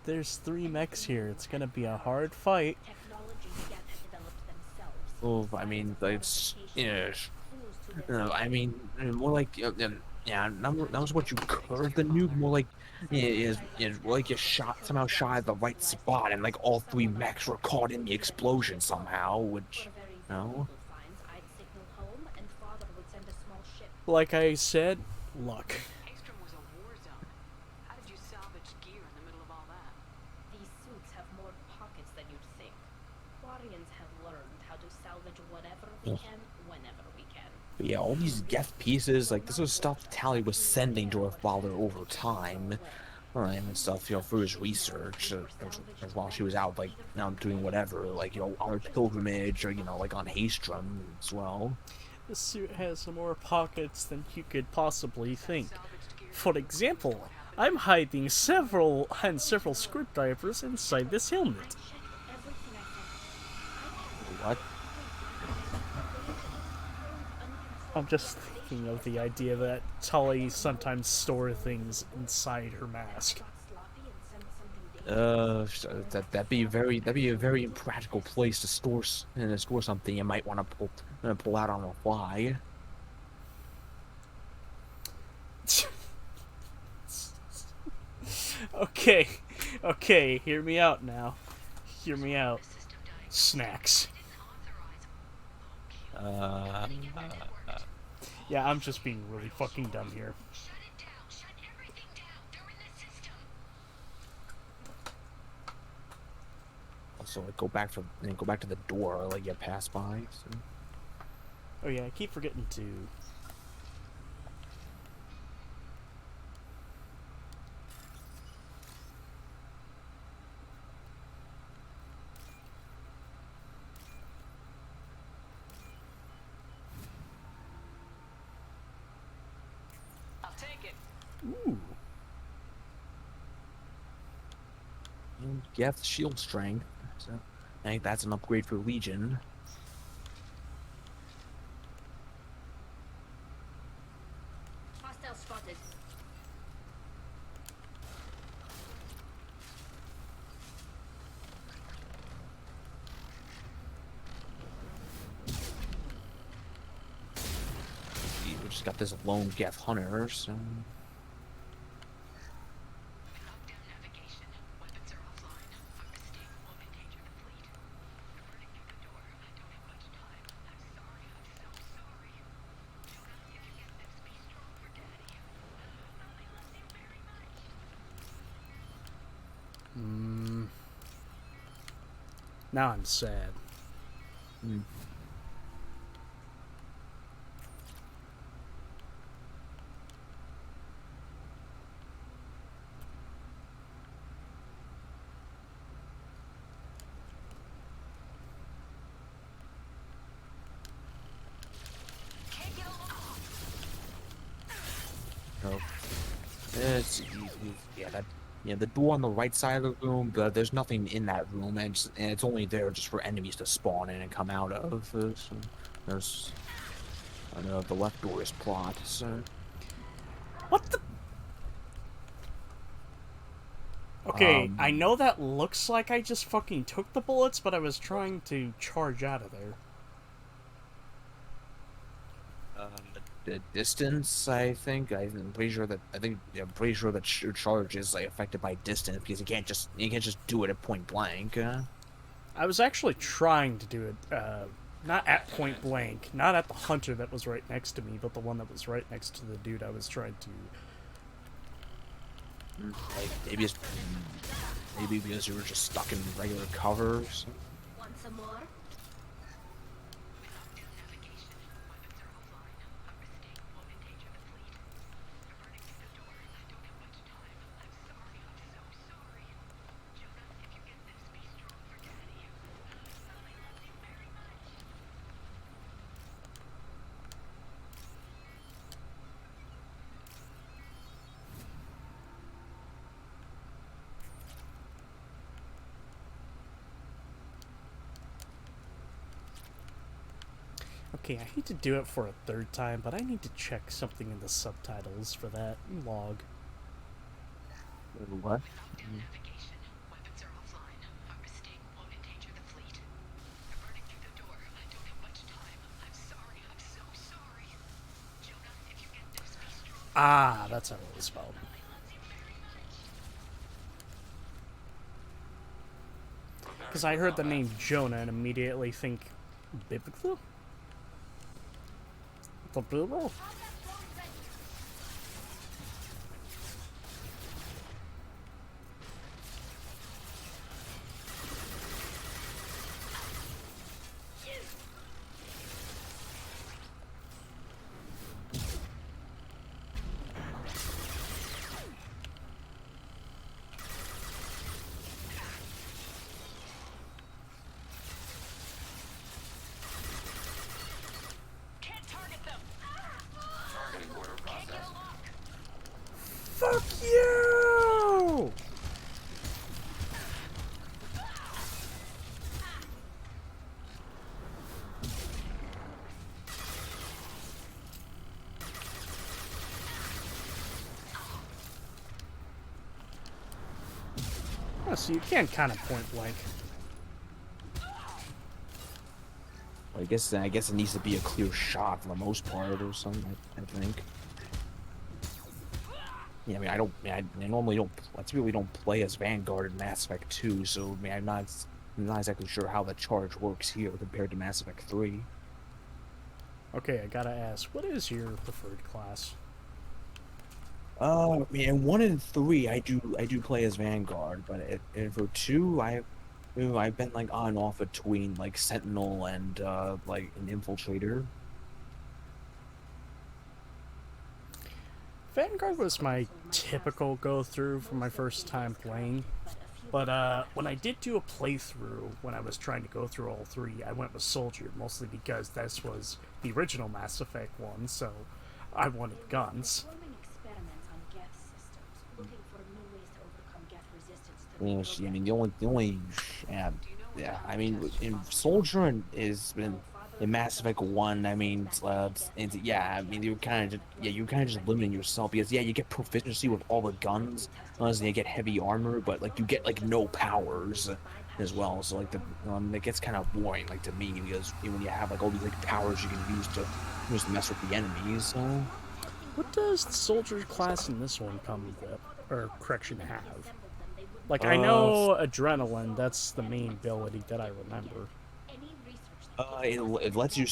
There's 3 mechs here. It's gonna be a hard fight. Technologies that have developed themselves. Oh, I mean, it's I mean, more like yeah, that was what you curved the nuke. More like like you somehow shot at the right spot, and like all 3 mechs were caught in the explosion somehow, which no. I'd signal home, and father would send a small ship. Like I said, luck. Haestrom was a war zone. How did you salvage gear in the middle of all that? These suits have more pockets than you'd think. Quarians have learned how to salvage whatever we can, whenever we can. But yeah, all these Geth pieces, like this was stuff Tally was sending to her father over time, and stuff, for his research, while she was out, like, doing whatever, like, on her pilgrimage, or, like on Haestrom as well. This suit has more pockets than you could possibly think. For example, I'm hiding several scriptdrivers inside this helmet. What? I'm just thinking of the idea that Tully sometimes store things inside her mask. That'd be a very impractical place to store something you might want to pull out on the fly. Okay, hear me out now. Hear me out. Snacks. Yeah, I'm just being really fucking dumb here. Also, like, go back to the door, like, you pass by. So. Oh yeah, I keep forgetting to. I'll take it. Ooh. And Geth shield strength. So I think that's an upgrade for Legion. Hostile spotted. We just got this lone Geth hunter, so. Now I'm sad. The door on the right side of the room, there's nothing in that room, and it's only there just for enemies to spawn in and come out of. So there's, I know the left door is plot. So what the? Okay, I know that looks like I just fucking took the bullets, but I was trying to charge out of there. The distance, I'm pretty sure that your charge is like affected by distance, because you can't just do it at point blank. I was actually trying to do it, not at point blank, not at the hunter that was right next to me, but the one that was right next to the dude I was trying to. Like maybe because you were just stuck in regular covers. Want some more? Okay, I hate to do it for a third time, but I need to check something in the subtitles for that log. What? Navigation. Weapons are offline. Our mistake won't endanger the fleet. I'm running through the door. I don't have much time. I'm sorry. I'm so sorry. Jonah, if you get this, be strong. Ah, that's how it was spelled. Because I heard the name Jonah and immediately think biblical? The Bible? Fuck you! Oh, so you can kind of point blank. I guess it needs to be a clear shot for the most part or something. I think. Yeah, I mean, I normally don't. I typically don't play as Vanguard in Mass Effect 2, so I mean, I'm not exactly sure how the charge works here compared to Mass Effect 3. Okay, I gotta ask, what is your preferred class? Man, 1 and 3, I do play as Vanguard, but and for 2, I've been like on and off between like Sentinel and like an Infiltrator. Vanguard was my typical go-through for my first time playing, but when I did do a playthrough, when I was trying to go through all 3, I went with Soldier, mostly because this was the original Mass Effect 1, so I wanted guns. I mean, the only, yeah, I mean, in Soldier is been in Mass Effect 1. I mean, yeah, I mean, you're kind of just limiting yourself because yeah, you get proficiency with all the guns, unless you get heavy armor, but like you get like no powers as well. So like it gets kind of boring, like to me, because when you have like all these like powers you can use to just mess with the enemies. So. What does the Soldier class in this one come with, or correction have? Like, I know Adrenaline, that's the main ability that I remember. It lets you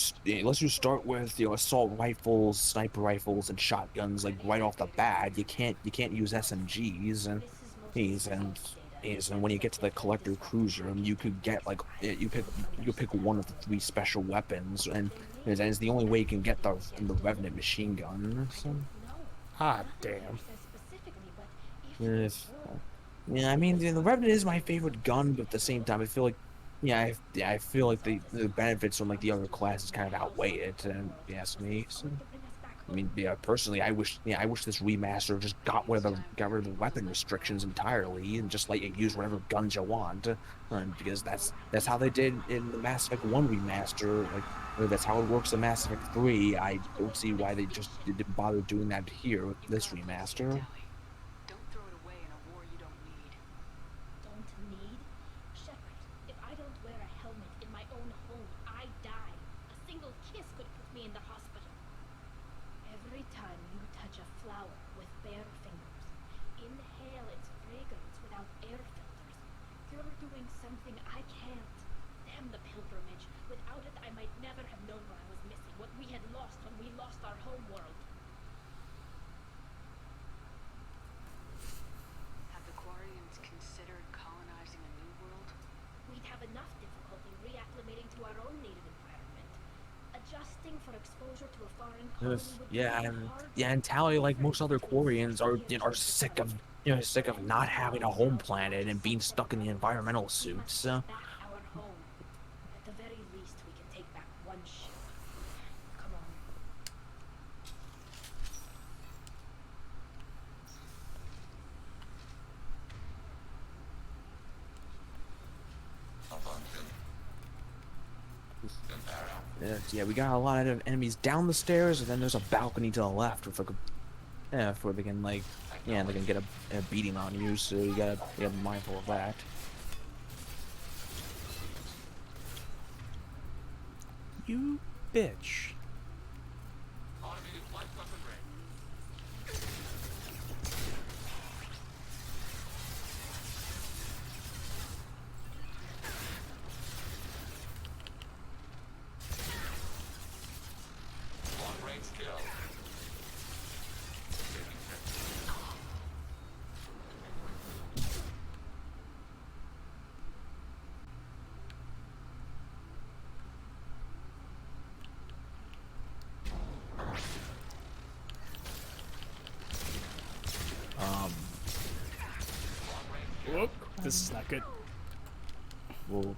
start with assault rifles, sniper rifles, and shotguns like right off the bat. You can't use SMGs and when you get to the collector cruiser, you could get like you pick one of the 3 special weapons, and it's the only way you can get the Revenant machine gun. So. Ah, damn. Yeah, I mean, the Revenant is my favorite gun, but at the same time, I feel like, I feel like the benefits from like the other classes kind of outweigh it, and if you ask me. So, I mean, yeah, personally, I wish this remaster just got rid of the weapon restrictions entirely and just let you use whatever guns you want, because that's how they did in the Mass Effect 1 remaster. Like, that's how it works in Mass Effect 3. I don't see why they just didn't bother doing that here with this remaster. And Tali, like most other Quarians, are sick of not having a home planet and being stuck in the environmental suits. Yeah, we got a lot of enemies down the stairs, and then there's a balcony to the left with like where they can like, yeah, they can get a beating on you. So you gotta be mindful of that. You bitch. Whoop, this is not good. Well,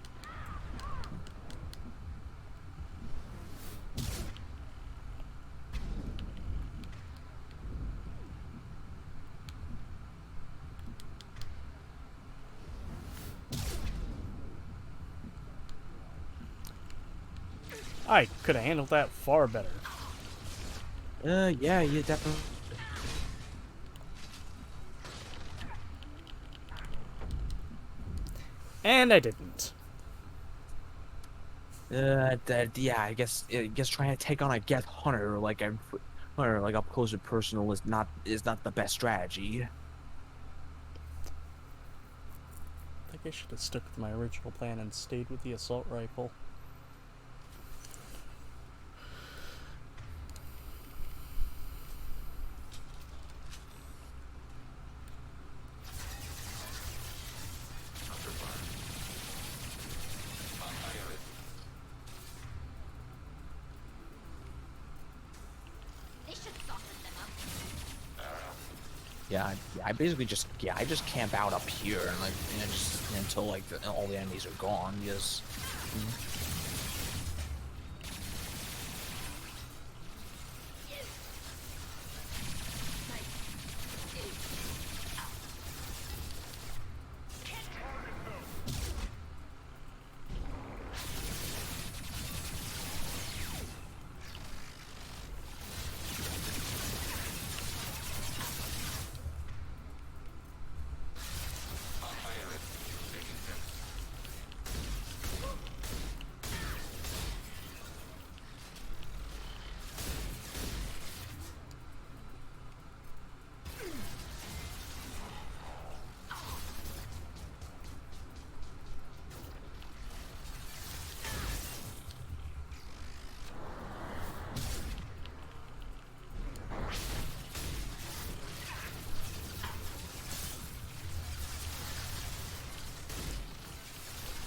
I could have handled that far better. yeah, you definitely. And I didn't. Yeah, I guess trying to take on a Geth Hunter like up close and personal is not the best strategy. I think I should have stuck with my original plan and stayed with the assault rifle. Yeah, I basically just I just camp out up here and like just until like all the enemies are gone. Just.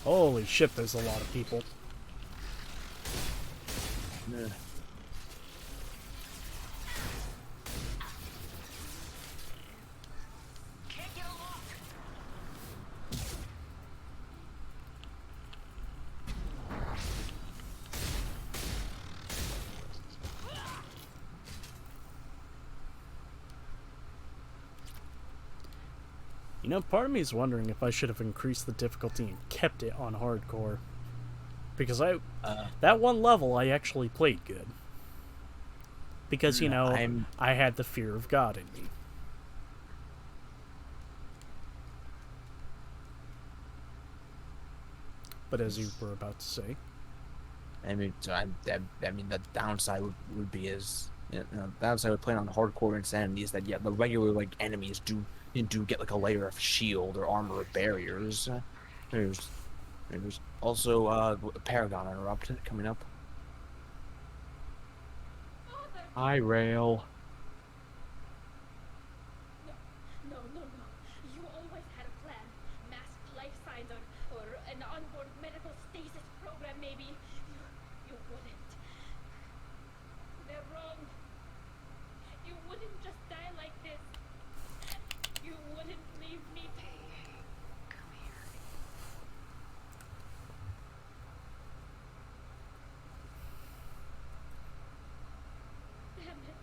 Holy shit, there's a lot of people. Yeah. You know, part of me is wondering if I should have increased the difficulty and kept it on hardcore. Because that one level I actually played good. Because, you know, I had the fear of God in me. But as you were about to say, I mean, the downside would be the downside of playing on hardcore insanity is that the regular like enemies do get like a layer of shield or armor or barriers. There's also Paragon interrupt coming up. Hi, Rail. No. You always had a plan. Masked life signs or an onboard medical stasis program, maybe. You wouldn't. They're wrong. You wouldn't just die like this. You wouldn't leave me. Come here. Damn it.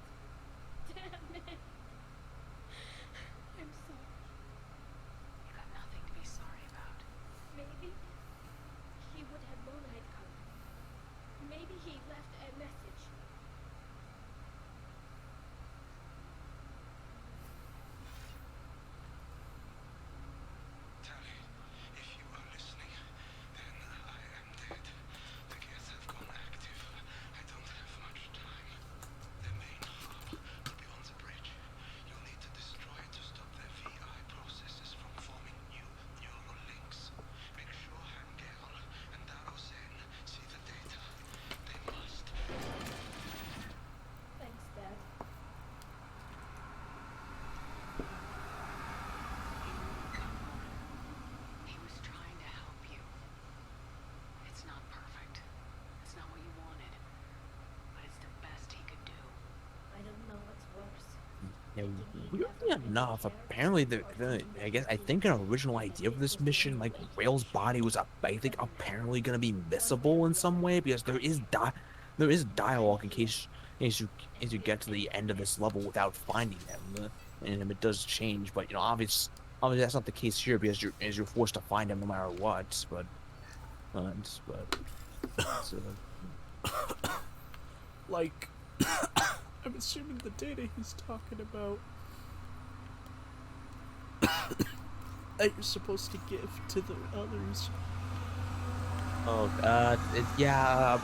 And weirdly enough, apparently I think an original idea of this mission, like Rail's body was, I think, apparently gonna be missable in some way because there is dialogue in case you get to the end of this level without finding him, and it does change. But you know, obviously that's not the case here because you're forced to find him no matter what. But so. Like, I'm assuming the data he's talking about that you're supposed to give to the others. Oh, yeah,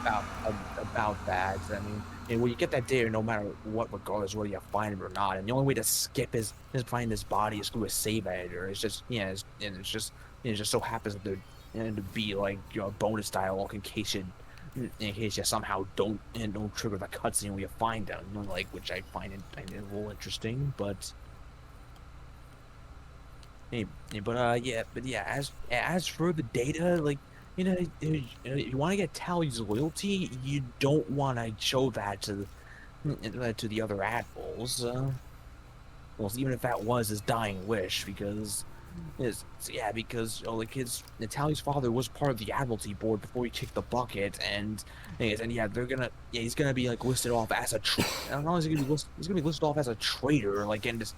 about that. I mean, and when you get that data, no matter what, regardless whether you find it or not, and the only way to skip is find this body is through a save editor. It's just, yeah, it just so happens that there to be like, you know, a bonus dialogue in case you somehow don't trigger the cutscene when you find them, you know, like, which I find it a little interesting, but. Yeah, as for the data, like, you know, you want to get Tally's loyalty, you don't want to show that to the other admirals. Well, even if that was his dying wish, because Tally's father was part of the Admiralty board before he kicked the bucket, and yeah, he's gonna be like listed off as a I don't know, he's gonna be listed off as a traitor, like, and just.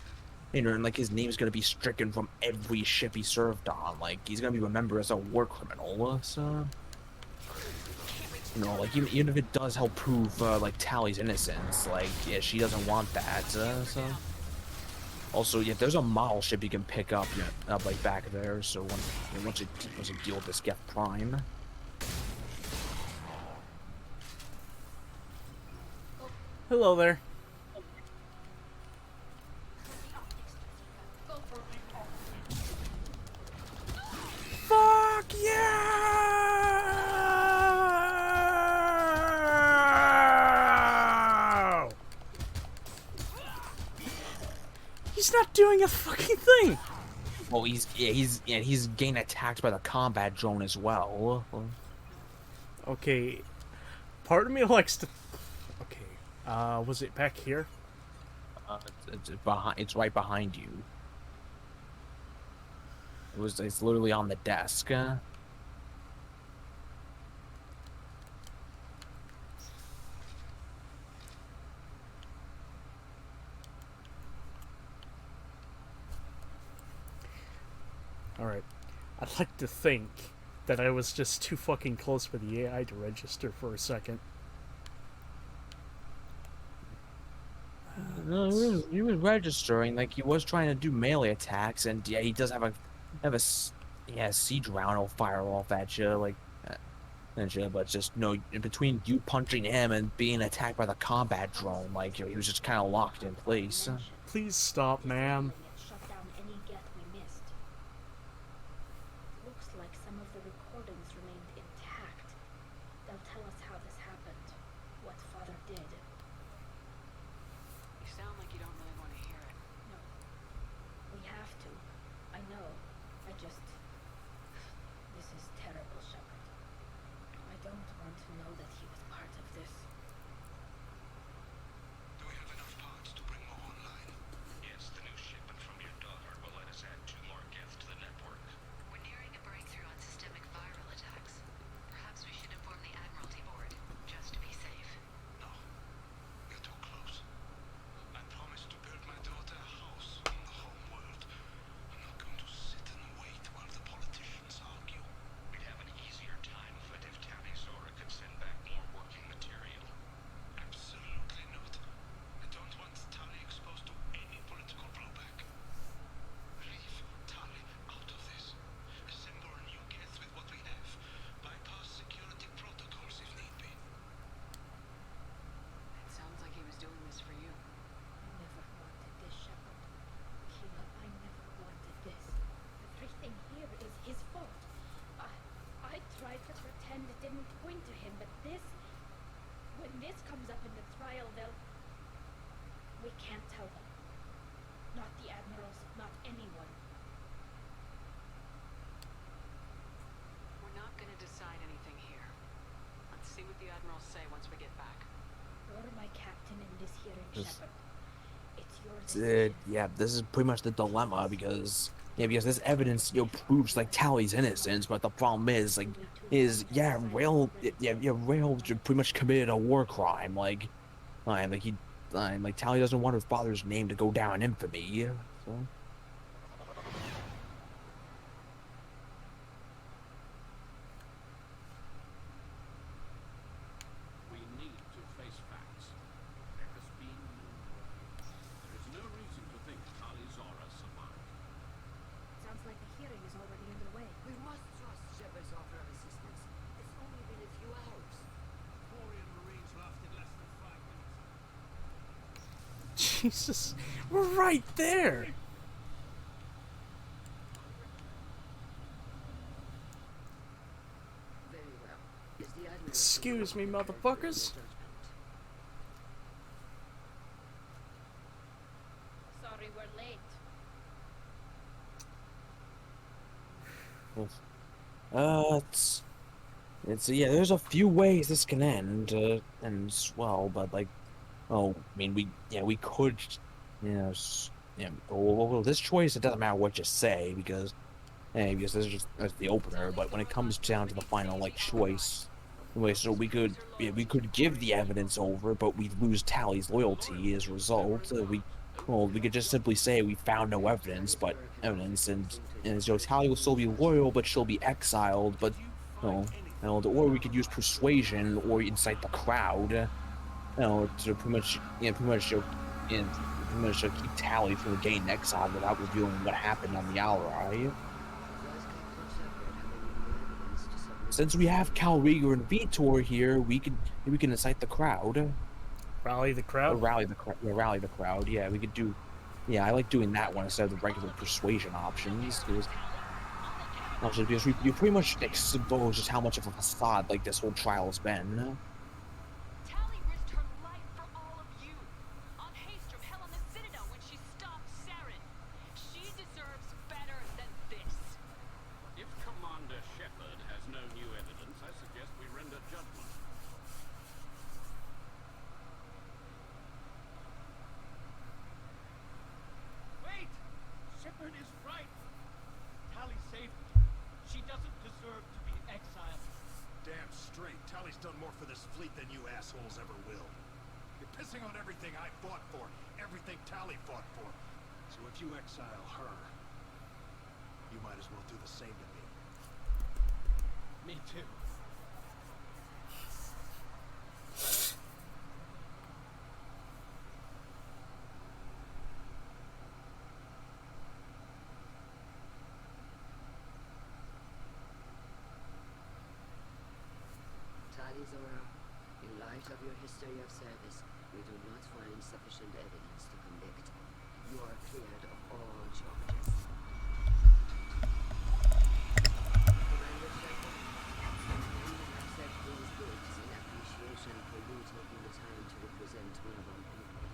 And like his name is gonna be stricken from every ship he served on. Like he's gonna be remembered as a war criminal. So, you know, like even if it does help prove like Tally's innocence, like yeah, she doesn't want that. So, also yeah, there's a model ship you can pick up, like back there. So once you deal with this Geth Prime. Hello there. Fuck yeah! He's not doing a fucking thing. Well, he's getting attacked by the combat drone as well. Okay, part of me likes to. Okay, was it back here? It's right behind you. It's literally on the desk. Alright. I'd like to think that I was just too fucking close for the AI to register for a second. No, he was registering, like he was trying to do melee attacks, and yeah, he does have a siege round will fire off at you, like, but just no, in between you punching him and being attacked by the combat drone, like, he was just kind of locked in place. Please stop, ma'am. Shut down any Geth we missed. Looks like some of the recordings remained intact. They'll tell us how this happened, what Father did. You sound like you don't really want to hear it. No. We have to. I know. This is terrible, Shepard. I don't want to know that he was part of this. Do we have enough parts to bring more online? Yes, the new shipment from your daughter will let us add 2 more Geth to the network. We're nearing a breakthrough on systemic viral attacks. Perhaps we should inform the Admiralty Board, just to be safe. No. We're too close. I promised to build my daughter a house on the home world. I'm not going to sit and wait while the politicians argue. We'd have an easier time of it if Tally Zora could send back more working material. Absolutely not. I don't want Tali exposed to any political blowback. Leave Tali out of this. Assemble a new Geth with what we have. Bypass security protocols if need be. It sounds like he was doing this for you. I never wanted this, Shepard. Sheila, I never wanted this. Everything here is his fault. I tried to pretend it didn't point to him, but when this comes up in the trial, we can't tell them. Not the admirals, not anyone. We're not gonna decide anything here. Let's see what the Admirals say once we get back. You're my captain in this hearing, Yes. Shepard. It's your yeah, this is pretty much the dilemma because this evidence proves like Tally's innocence, but the problem is Rail pretty much committed a war crime. Like Tally doesn't want her father's name to go down in infamy. So. We need to face facts. There has been no murder. There is no reason to think Tali Zora survived. Sounds like the hearing is already underway. We must trust Shepard's offer of assistance. It's only been a few hours. Quarian Marines left in less than 5 minutes. Jesus, we're right there. Very well. Is the Admiral Excuse me, motherfuckers. Sorry we're late. There's a few ways this can end, but like, I mean, we could, well, this choice, it doesn't matter what you say because this is that's the opener, but when it comes down to the final, like, choice, anyway, so we could give the evidence over, but we'd lose Tally's loyalty as a result. We could just simply say we found no evidence, and so Tally will still be loyal, but she'll be exiled, but, or we could use persuasion or incite the crowd, to pretty much keep Tally from getting exiled without revealing what happened on the Ally. Since we have Cal Rieger and Vitor here, we can incite the crowd. Rally the crowd? Rally the crowd, yeah, we could do... Yeah, I like doing that one instead of the regular persuasion options, because you pretty much expose just how much of a facade, like, this whole trial has been. Tally risked her life for all of you. On Haystrom, hell on the Citadel when she stopped Saren. She deserves better than this. If Commander Shepard has no new evidence, I suggest we render judgment. Wait! Shepard is right. Tally saved me. She doesn't deserve to be exiled. Damn straight. Tally's done more for this fleet than you assholes ever will. You're pissing on everything I fought for, everything Tally fought for. So if you exile her, you might as well do the same to me. Me too. Tali Zora, in light of your history of service, we do not find sufficient evidence to convict. You are cleared of all charges. Commander Shepard, you have said these goods in appreciation for you taking the time to represent one of our people.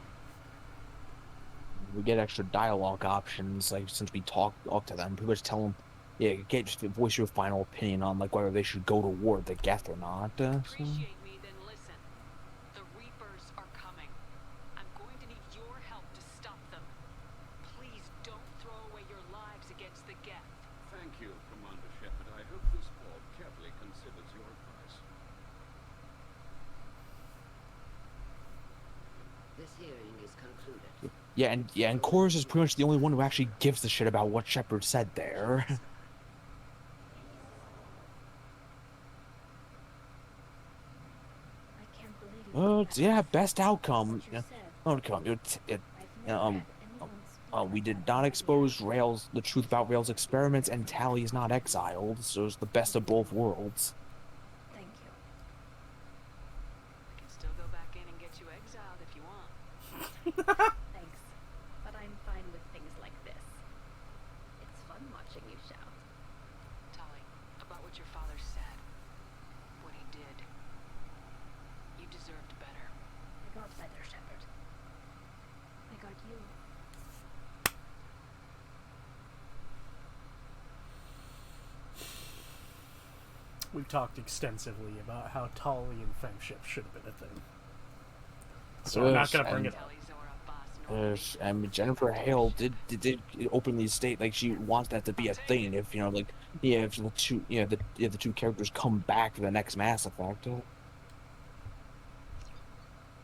We get extra dialogue options, like, since we talk to them, pretty much tell them, just voice your final opinion on, like, whether they should go to war with the Geth or not. Appreciate me, then listen. The Reapers are coming. I'm going to need your help to stop them. Please don't throw away your lives against the Geth. Thank you, Commander Shepard. I hope this board carefully considers your advice. This hearing is concluded. And Chorus is pretty much the only one who actually gives a shit about what Shepard said there. Best outcome. We did not expose the truth about Rail's experiments, and Tally is not exiled, so it's the best of both worlds. Thank you. I can still go back in and get you exiled if you want. Thanks. But I'm fine with things like this. It's fun watching you shout. Tali, about what your father said, what he did, you deserved better. I got better, Shepard. I got you. We've talked extensively about how Tali and friendship should have been a thing. So I'm not going to bring it up. Tali Zora Bas I mean, Jennifer Hale did openly state like she wants that to be a thing. If like, yeah, if the two, the two characters come back for the next Mass Effect.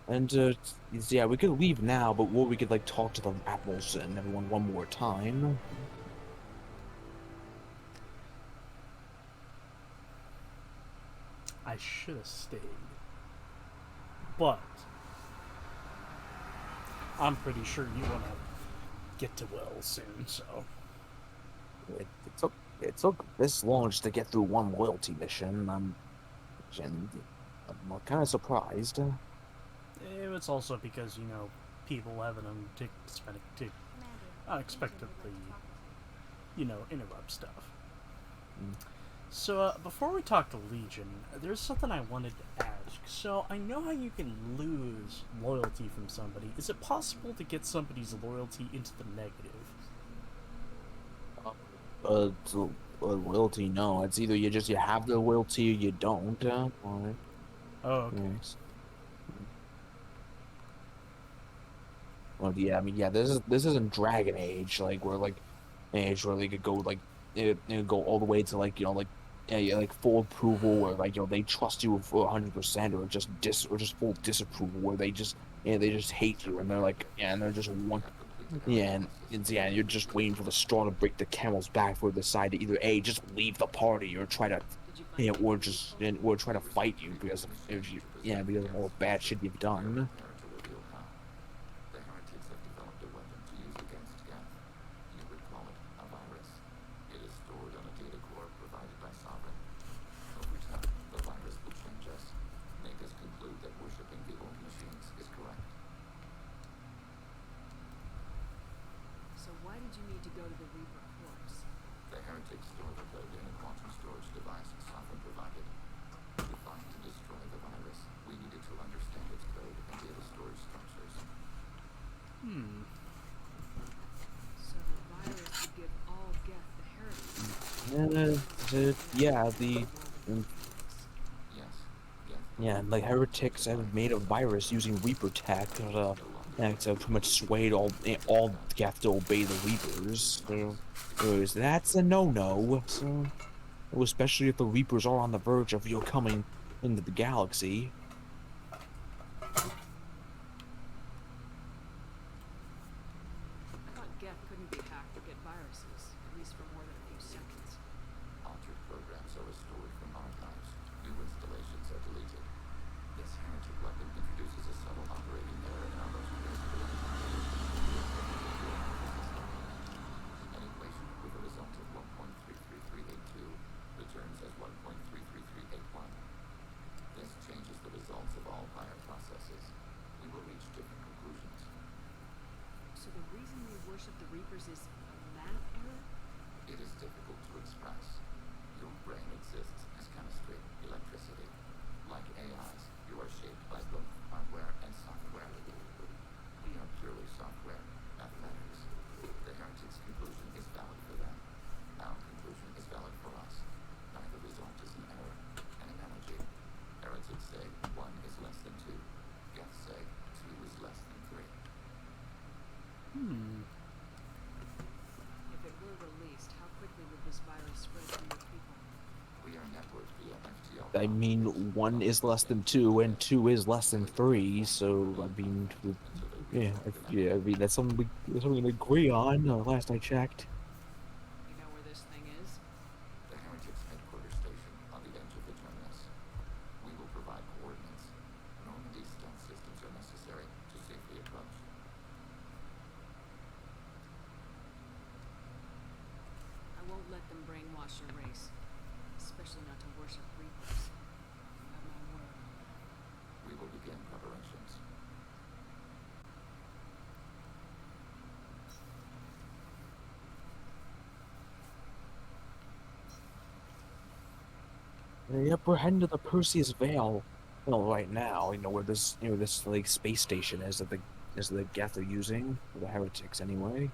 And yeah, we could leave now, but we could like talk to the Admirals and everyone one more time. I should have stayed. But I'm pretty sure you want to get to Will soon, so. It took this long just to get through one loyalty mission. I'm kind of surprised. It's also because, people having them to unexpectedly, interrupt stuff. So, before we talk to Legion, there's something I wanted to ask. So, I know how you can lose loyalty from somebody. Is it possible to get somebody's loyalty into the negative? Loyalty, no. It's either you have the loyalty or you don't. Oh, okay. Yes. Well, yeah, I mean, yeah, this isn't Dragon Age, like where they could go go all the way to like full approval, where they trust you for 100%, or just full disapproval, where they just hate you and they're like, and they're just one. Yeah, and you're just waiting for the straw to break the camel's back for the side to either just leave the party or try to, or try to fight you because because of all the bad shit you've done. The heretics have developed a weapon to use against Geth. You would call it a virus. It is stored on a data core provided by Sovereign. Over time, the virus will change us, make us conclude that worshipping the old machines is correct. So why did you need to go to the Reaper corpse? The heretics store the code in a quantum storage device Sovereign provided. To find and destroy the virus, we needed to understand its code and data storage structures. So the virus would give all Geth the heretics. Yeah, like heretics have made a virus using Reaper tech to pretty much sway all Geth to obey the Reapers. So that's a no-no. So, especially if the Reapers are on the verge of coming into the galaxy. I thought Geth couldn't be hacked or get viruses, at least for more than a few seconds. Altered programs are restored from archives. New installations are deleted. This heretic weapon introduces a subtle operating error in our most basic an equation with a result of 1.33382 returns as 1.33381. This changes the results of all prior processes. We will reach different conclusions. So the reason we worship the Reapers is a math error? It is difficult to express. Your brain exists as chemistry, electricity. Like AIs, you are shaped by both hardware and software. We are purely software, mathematics. The heretics' conclusion is valid for them. Our conclusion is valid for us. Neither result is an error. An analogy. Heretics say 1 is less than 2. Geth say 2 is less than 3. If it were released, how quickly would this virus spread through your people? We are networked via FTL. I mean, 1 is less than 2, and 2 is less than 3. So I mean, I mean that's something we agree on. Last I checked. You know where this thing is? The heretics' headquarters station on the edge of the terminus. We will provide coordinates. Normandy stealth systems are necessary to safely approach. I won't let them brainwash your race, especially not to worship Reapers. You have my word. We will begin preparations. Yep, we're heading to the Perseus Vale. Well, right now, where this like space station is that the Geth are using for the heretics anyway.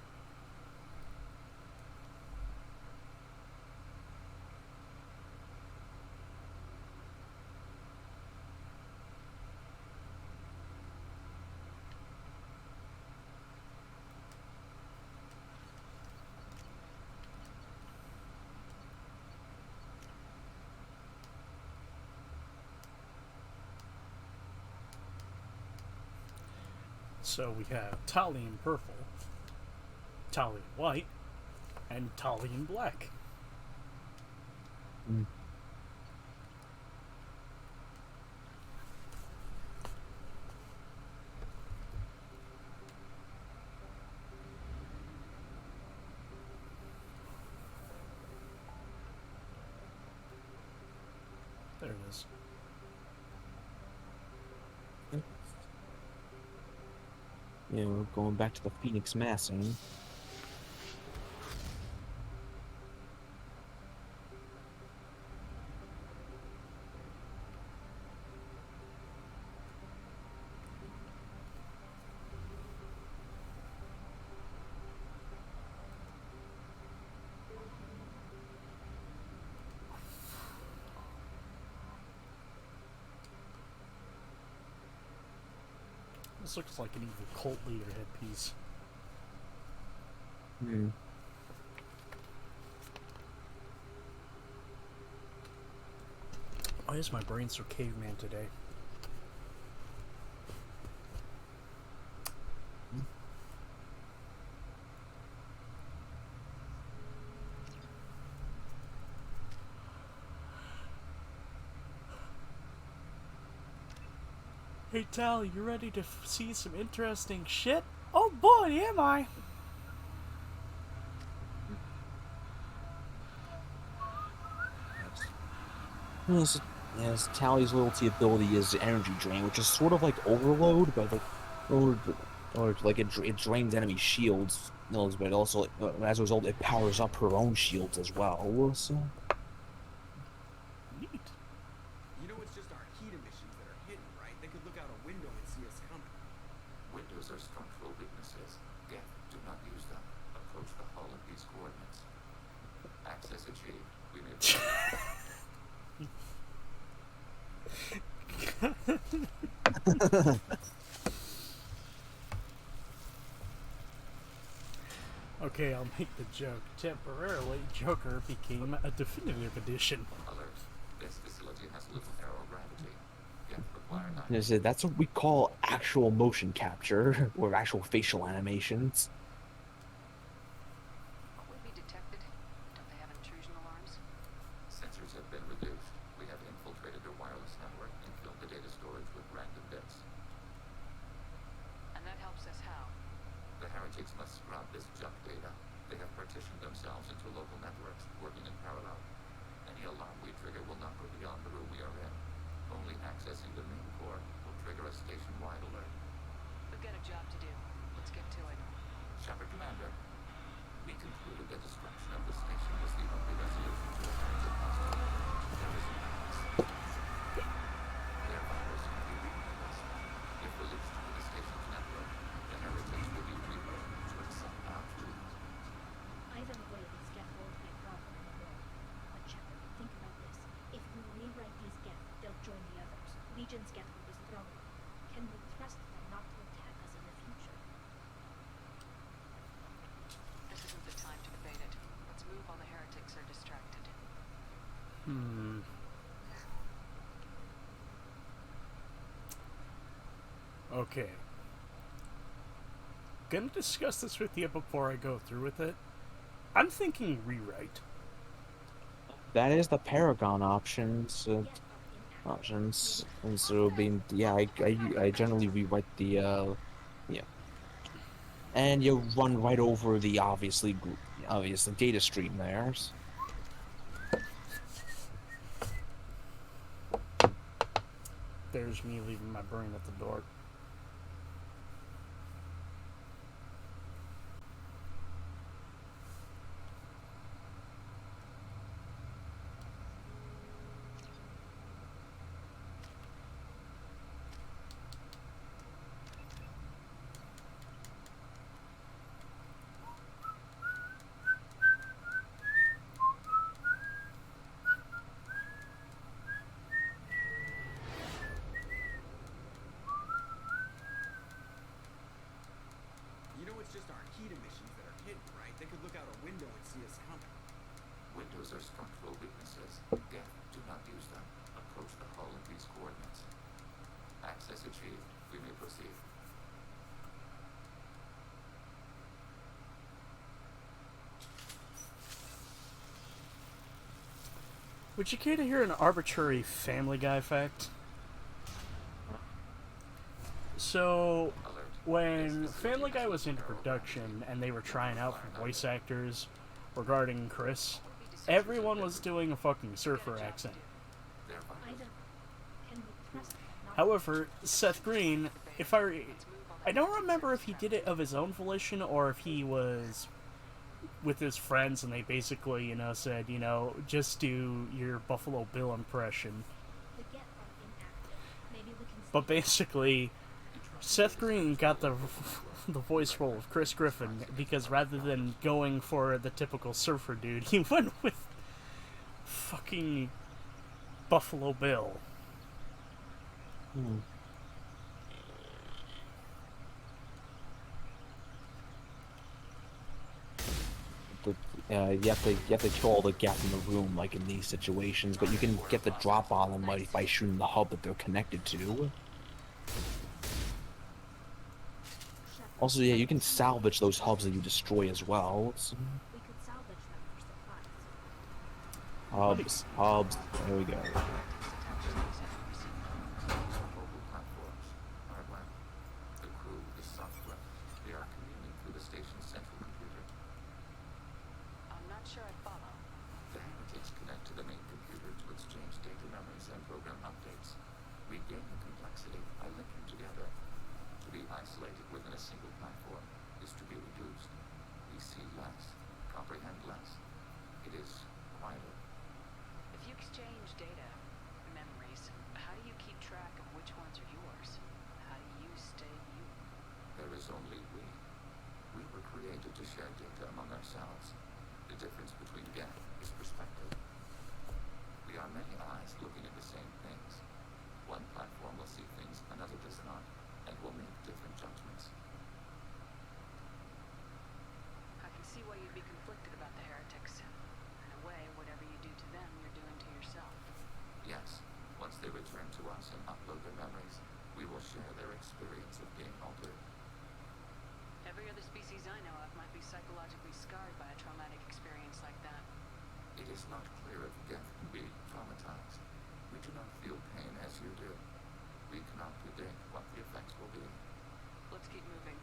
So we have Tali in purple, Tali in white, and Tali in black. Mm. There it is. You know, going back to the Phoenix Massing. This looks like an evil cult leader headpiece. Hmm. Why is my brain so caveman today? Hey Tal, you ready to see some interesting shit? Oh boy, am I! Yes, Tally's loyalty ability is energy drain, which is sort of like overload, but like, or like it drains enemy shields, but also as a result it powers up her own shields as well. So. Neat. You know it's just our heat emissions that are hidden, right? They could look out a window and see us coming. Windows are structural weaknesses. Geth, do not use them. Approach the hull at these coordinates. Access achieved. We may Okay, I'll make the joke. Temporarily, Joker became a definitive edition. Alert. This facility has little aerogravity. Geth require not. That's what we call actual motion capture, or actual facial animations. What would be detected? Don't they have intrusion alarms? Sensors have been reduced. We have infiltrated their wireless network and filled the data storage with random bits. And that helps us how? The heretics must scrub this junk data. They have partitioned themselves into local networks, working in parallel. Any alarm we trigger will not go beyond the room we are in. Only accessing the main core will trigger a station-wide alert. We've got a job to do. Let's get to it. Shepard Commander, we concluded that destruction of the station was the only resolution to a heretic hostile. There is an their virus can be repurposed. If released to the station's network, the heretics will be reprogrammed to accept our truth. Either way, these Geth won't be a problem anymore. But Shepard, think about this. If we rewrite these Geth, they'll join the others. Legion's Geth will be stronger. Can we trust them not to attack us in the future? This isn't the time to debate it. Let's move while the heretics are distracted. Okay. Gonna discuss this with you before I go through with it. I'm thinking rewrite. That is the Paragon options. And so being I generally rewrite the and you run right over the obvious data stream there. There's me leaving my brain at the door. You know it's just our heat emissions that are hidden, right? They could look out a window and see us coming. Windows are structural weaknesses. Geth, do not use them. Approach the hull at these coordinates. Access achieved. We may proceed. Would you care to hear an arbitrary Family Guy fact? So, when Family Guy was into production and they were trying out for voice actors regarding Chris, everyone was doing a fucking surfer accent. However, Seth Green, I don't remember if he did it of his own volition or if he was with his friends and they basically, said, just do your Buffalo Bill impression. But basically, Seth Green got the voice role of Chris Griffin because rather than going for the typical surfer dude, he went with fucking Buffalo Bill. You have to kill all the gaps in the room, like in these situations, but you can get the drop on them by shooting the hub that they're connected to. Also, yeah, you can salvage those hubs that you destroy as well. Hubs. There we go. Mobile platforms, hardware. The crew is software. They are communing through the station's central computer. I'm not sure I follow. The heritages connect to the main computer to exchange data memories and program updates. We gain in complexity by linking together. To be isolated within a single platform is to be reduced. We see less, comprehend less. It is quieter. If you exchange data, memories, how do you keep track of which ones are yours? How do you stay you? There is only we. We were created to share data among ourselves. The difference between gap is perspective. We are many eyes looking at the same things. One platform will see things another does not, and will make different judgments. I can see why you'd be conflicted about the heretics. In a way, whatever you do to them, you're doing to yourself. Yes, once they return to us and upload their memories, we will share their experience of being altered. Every other species I know of might be psychologically scarred by a traumatic experience like that. It is not clear if Geth can be traumatized. We do not feel pain as you do. We cannot predict what the effects will be. Let's keep moving.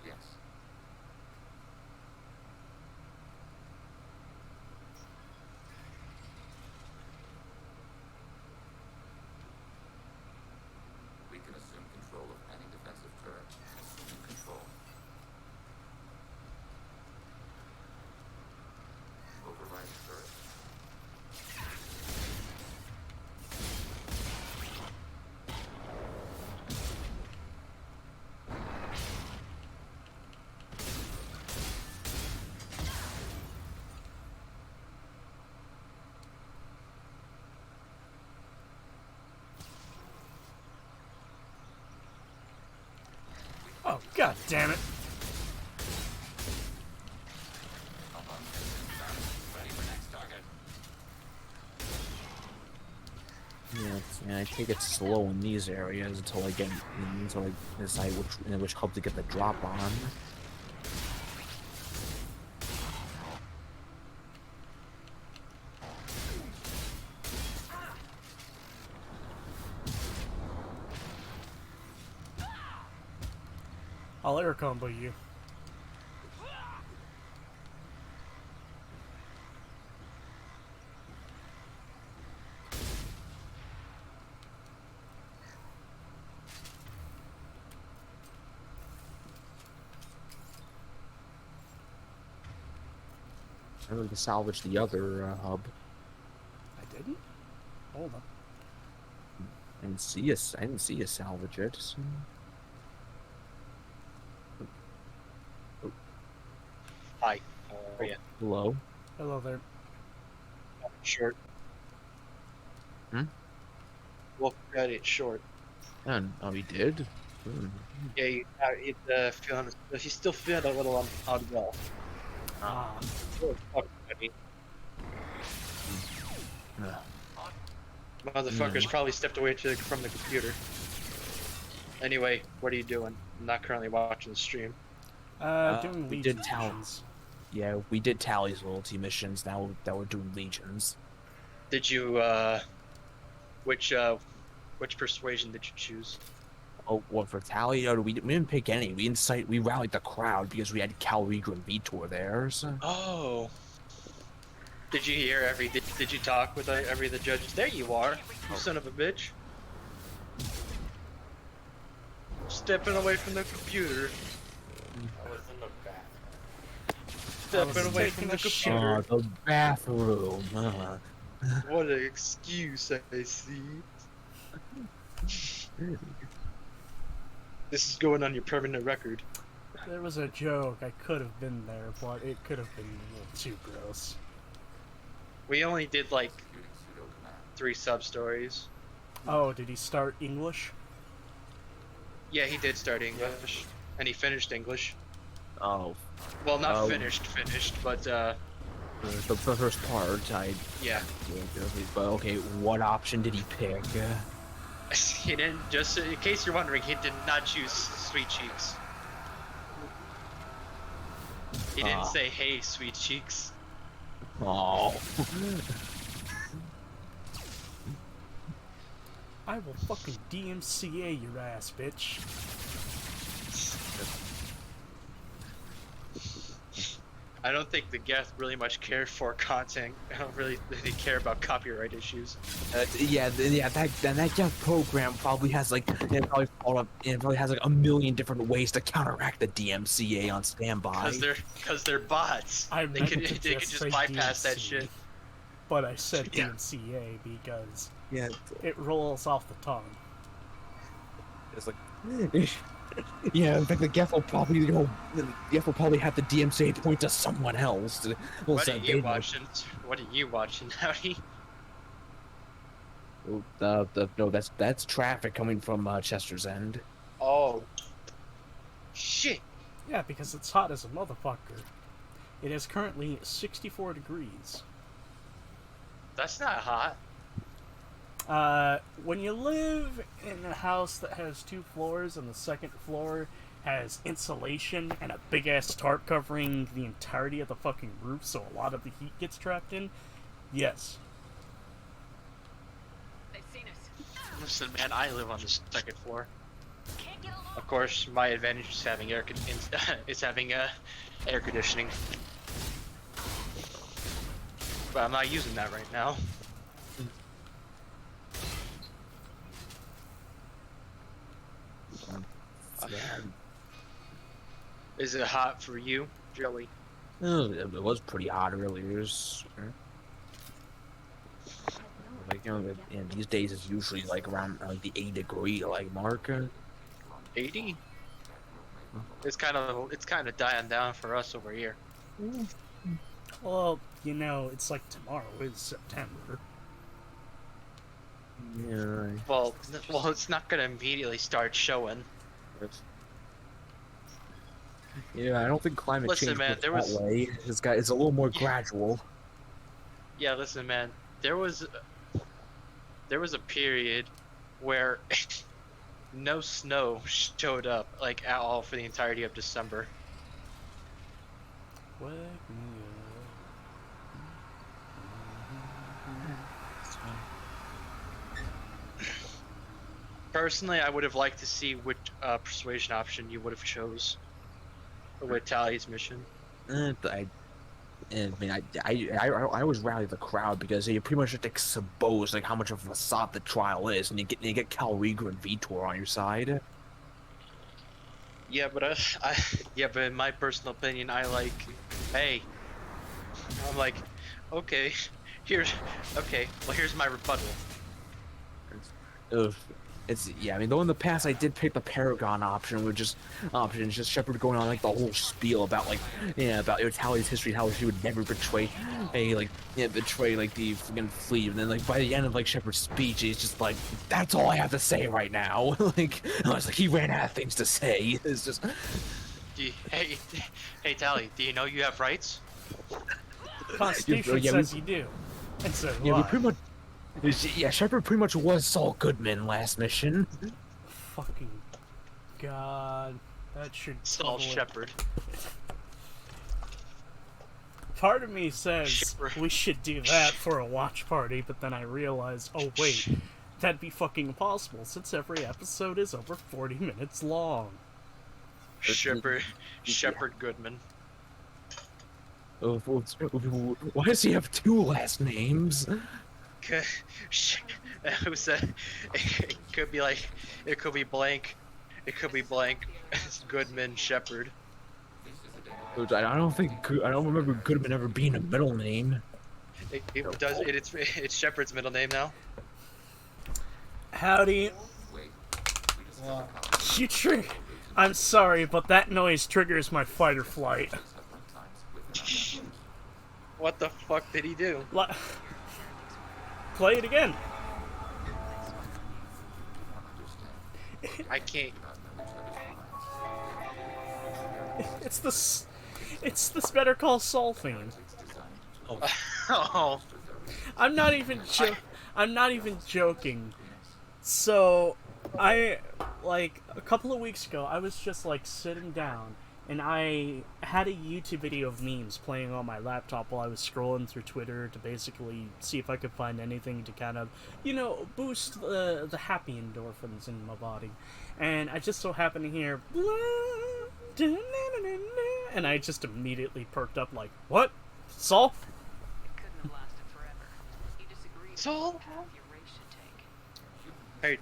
Yes. We can assume control of any defensive turret. Assuming control. Override turret. Oh, god damn it. Ready for next target. Yeah, I take it slow in these areas until I decide which hub to get the drop on. I'll air combo you. I need to salvage the other hub. I didn't? Hold on. I didn't see you salvage it. So. Hi. How are you? Hello. Hello there. Short. Hmm? Well, got it short. And oh, he did. Hmm. Yeah, he's still feeling a little unwell. Ah. Oh, fuck, buddy. Motherfucker's probably stepped away from the computer. Anyway, what are you doing? I'm not currently watching the stream. Doing we Legion did missions. Yeah, we did Tally's loyalty missions. Now that we're doing Legions. Did you which persuasion did you choose? Oh, what for Tally? Oh, we didn't pick any. We rallied the crowd because we had Cal Riga and Vitor there. So. Oh. Did you hear did you talk with every of the judges? There you are, you son of a bitch. Stepping away from the computer. I was in the bathroom. Stepping away from the computer. Oh, the bathroom. What an excuse I see. This is going on your permanent record. There was a joke. I could have been there, but it could have been a little too gross. We only did like 3 sub-stories. Oh, did he start English? Yeah, he did start English. And he finished English. Oh. Well, not finished, but the first part, yeah. But okay, what option did he pick? He didn't, just in case you're wondering, he did not choose Sweet Cheeks. He didn't say, hey, Sweet Cheeks. Oh. I will fucking DMCA your ass, bitch. I don't think the Geth really much cared for content. I don't really care about copyright issues. That Geth program probably has like it probably has like a million different ways to counteract the DMCA on standby. Because they're bots. They could just bypass that shit. But I said DMCA because it rolls off the tongue. It's like yeah, in fact, the Geth will probably have the DMCA point to someone else. What are you watching? What are you watching, Howdy? No, that's traffic coming from Chester's End. Oh. Shit. Yeah, because it's hot as a motherfucker. It is currently 64 degrees. That's not hot. When you live in a house that has 2 floors and the second floor has insulation and a big ass tarp covering the entirety of the fucking roof, so a lot of the heat gets trapped in, yes. They've seen us. Listen, man, I live on the 2nd floor. Of course, my advantage is having air conditioning. But I'm not using that right now. Is it hot for you, Joey? It was pretty hot earlier. Like these days it's usually like around the 80-degree mark. 80? It's kind of dying down for us over here. Well, it's like tomorrow is September. Yeah. Well, it's not gonna immediately start showing. Yeah, I don't think climate change man, works that way. It's a little more gradual. Yeah, listen, man. There was a period where no snow showed up at all for the entirety of December. Wake me Personally, I would have liked to see which persuasion option you would have chose with Tally's mission. I always rally the crowd because you pretty much just expose how much of a facade the trial is, and you get Cal Riga and Vitor on your side. Yeah, but but in my personal opinion, I'm like, okay, here's my rebuttal. Though in the past I did pick the Paragon option, which is just Shepard going on the whole spiel about about Tally's history, how she would never betray the freaking fleet, and then by the end of Shepard's speech, he's just like, that's all I have to say right now. I was like, he ran out of things to say. It's just. Hey Tally, do you know you have rights? Constitution says you do. And so do I. We pretty much. Yeah, Shepard pretty much was Saul Goodman last mission. Fucking God, that should. Saul Shepard. Part of me says we should do that for a watch party, but then I realized, oh wait, that'd be fucking impossible since every episode is over 40 minutes long. Shepard Goodman. Why does he have 2 last names? Who said it could be like it could be blank, Goodman Shepard. I don't remember Goodman ever being a middle name. It's Shepard's middle name now. Howdy. I'm sorry, but that noise triggers my fight or flight. What the fuck did he do? Play it again. I can't. It's this Better Call Saul theme. Oh. I'm not even joking. So, a couple of weeks ago, I was just sitting down, and I had a YouTube video of memes playing on my laptop while I was scrolling through Twitter to basically see if I could find anything to kind of, boost the happy endorphins in my body. And I just so happened to hear, and I just immediately perked up like, what? Saul? Saul? Hey,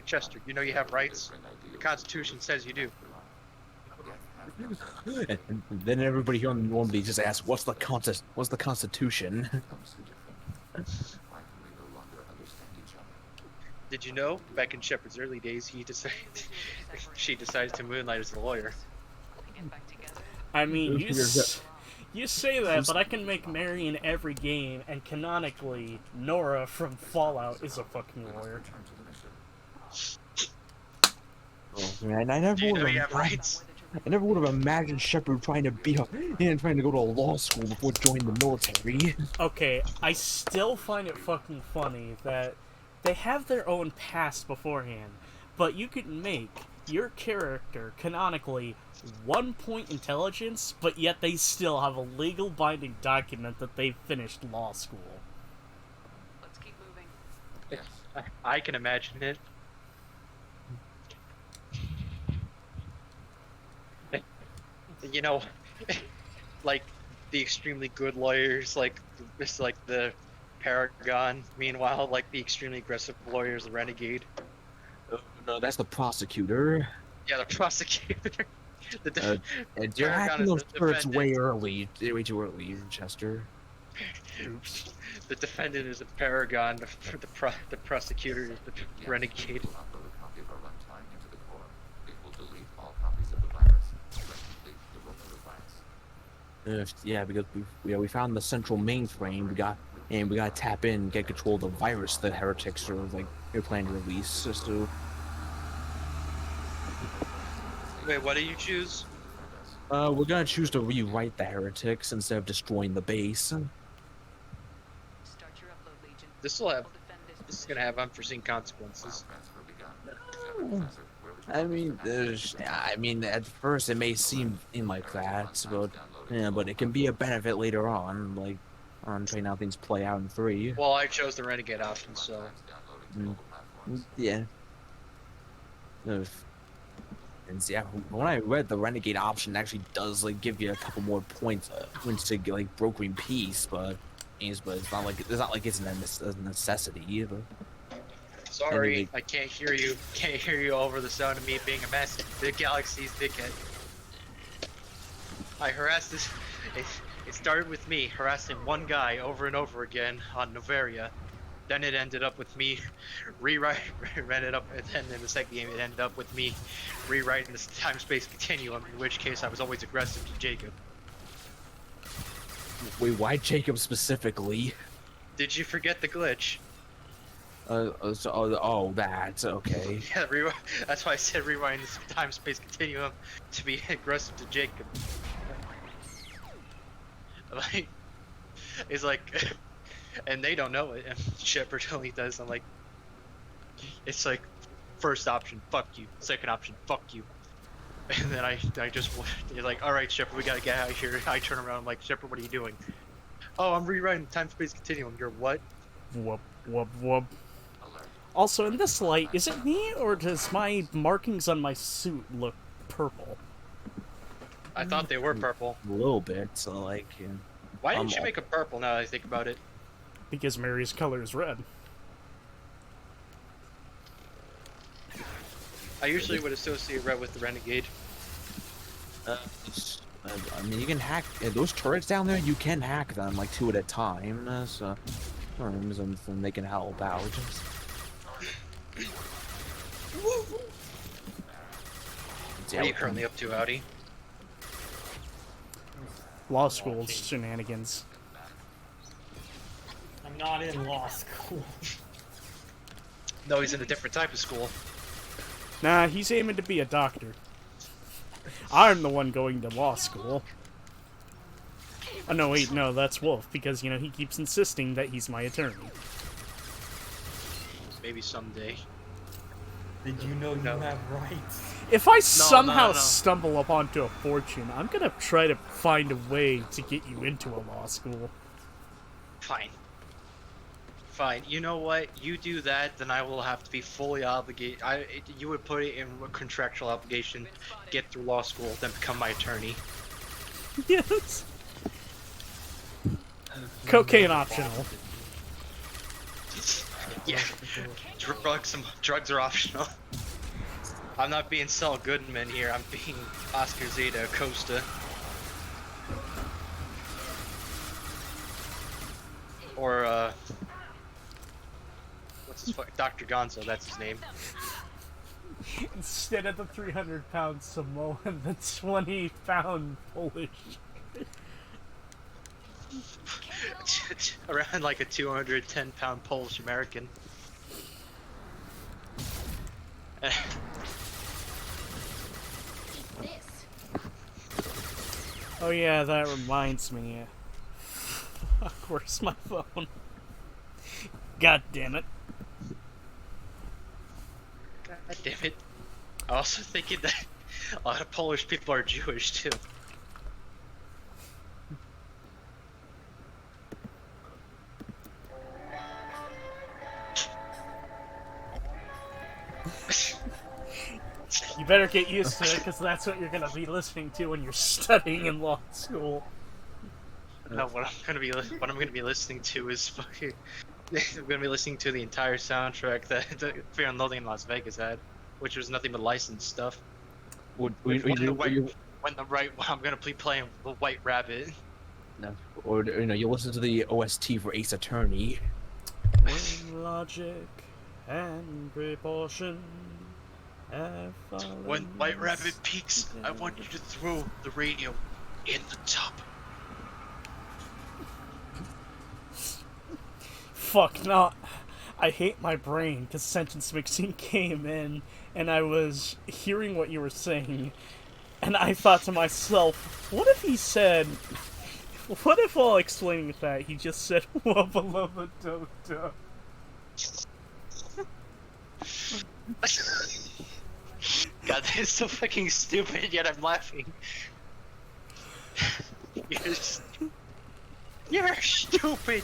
Chester, you know you have rights? The Constitution says you do. And then everybody here on Normandy just asks, what's the Constitution? Did you know, back in Shepard's early days, she decided to moonlight as a lawyer. I mean, you say that, but I can make Mary in every game, and canonically, Nora from Fallout is a fucking lawyer. Oh, man, I never would have imagined Shepard trying to beat up and trying to go to law school before joining the military. Okay, I still find it fucking funny that they have their own past beforehand, but you could make your character canonically 1 point intelligence, but yet they still have a legal binding document that they finished law school. Let's keep moving. I can imagine it. You know, like the extremely good lawyers, it's like the Paragon. Meanwhile, like the extremely aggressive lawyers, the Renegade. No, that's the prosecutor. Yeah, the prosecutor. You're hacking those turrets way too early, Chester. Oops. The defendant is a Paragon. The prosecutor is the Renegade. Yeah, because we found the central mainframe. We got to tap in, get control of the virus that heretics are planning to release. Just to. Wait, what do you choose? We're gonna choose to rewrite the heretics instead of destroying the base. This is gonna have unforeseen consequences. I mean, at first it may seem like that, but it can be a benefit later on, on trying how things play out in 3. Well, I chose the Renegade option, so. Yeah. And yeah, when I read the Renegade option, it actually does give you a couple more points to brokering peace, but it's not like it's a necessity either. Sorry, I can't hear you. Can't hear you over the sound of me being a massive big galaxy's dickhead. I harassed this. It started with me harassing one guy over and over again on Noveria. Then it ended up with me and then in the second game it ended up with me rewriting this time-space continuum, in which case I was always aggressive to Jacob. Wait, why Jacob specifically? Did you forget the glitch? That's okay. Yeah, that's why I said rewind this time-space continuum to be aggressive to Jacob. It's and they don't know it, and Shepard only does. I'm like, it's first option, fuck you. Second option, fuck you. And then I just, they're like, all right, Shepard, we gotta get out of here. I turn around, I'm like, Shepard, what are you doing? Oh, I'm rewriting time-space continuum. You're what? Whoop, whoop, whoop. Also, in this light, is it me, or does my markings on my suit look purple? I thought they were purple. A little bit, so like... Yeah. Why didn't you make it purple now that I think about it? Because Mary's color is red. I usually would associate red with the Renegade. I mean, you can hack those turrets down there. You can hack them like 2 at a time. So, they can help out. What are you currently up to, Audi? Law school shenanigans. I'm not in law school. No, he's in a different type of school. Nah, he's aiming to be a doctor. I'm the one going to law school. Oh, no, wait, no, that's Wolf, because, you know, he keeps insisting that he's my attorney. Maybe someday. Did you know you have rights? If I somehow stumble up onto a fortune, I'm gonna try to find a way to get you into a law school. Fine. Fine. You know what? You do that, then I will have to be fully obligated. You would put it in a contractual obligation, get through law school, then become my attorney. Yes. Cocaine optional. Yeah. Drugs are optional. I'm not being Saul Goodman here. I'm being Oscar Zeta Acosta. Or what's his Dr. Gonzo? That's his name. Instead of the 300-pound Samoan, the 20-pound Polish. Around like a 210-pound Polish American. Oh yeah, that reminds me. Fuck, where's my phone? God damn it. God damn it. I also thinking that a lot of Polish people are Jewish too. You better get used to it, because that's what you're gonna be listening to when you're studying in law school. No, what I'm gonna be listening to is fucking. I'm gonna be listening to the entire soundtrack that the Fear and Loathing in Las Vegas had, which was nothing but licensed stuff. I'm gonna be playing the White Rabbit. No, or you know, you listen to the OST for Ace Attorney. When logic and proportion. When White Rabbit peaks, I want you to throw the radio in the tub. Fuck, not. I hate my brain, because sentence mixing came in, and I was hearing what you were saying, and I thought to myself, what if he said... What if while explaining that, he just said, wubba lubba do do? God, that is so fucking stupid, yet I'm laughing. You're stupid!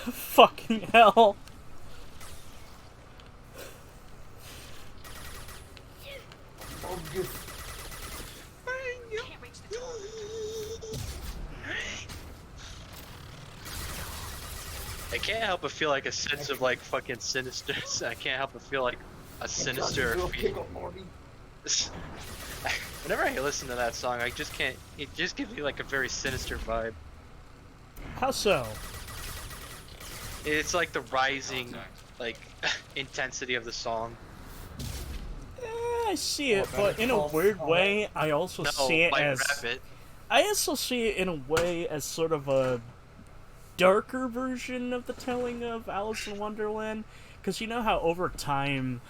Fucking hell. I can't help but feel like a sense of like fucking sinister. I can't help but feel like a sinister. Whenever I listen to that song, I just can't. It just gives me like a very sinister vibe. How so? It's like the rising, like, intensity of the song. I see it, but in a weird way, I also see it as... Rabbit. I also see it in a way as sort of a darker version of the telling of Alice in Wonderland, because you know how over time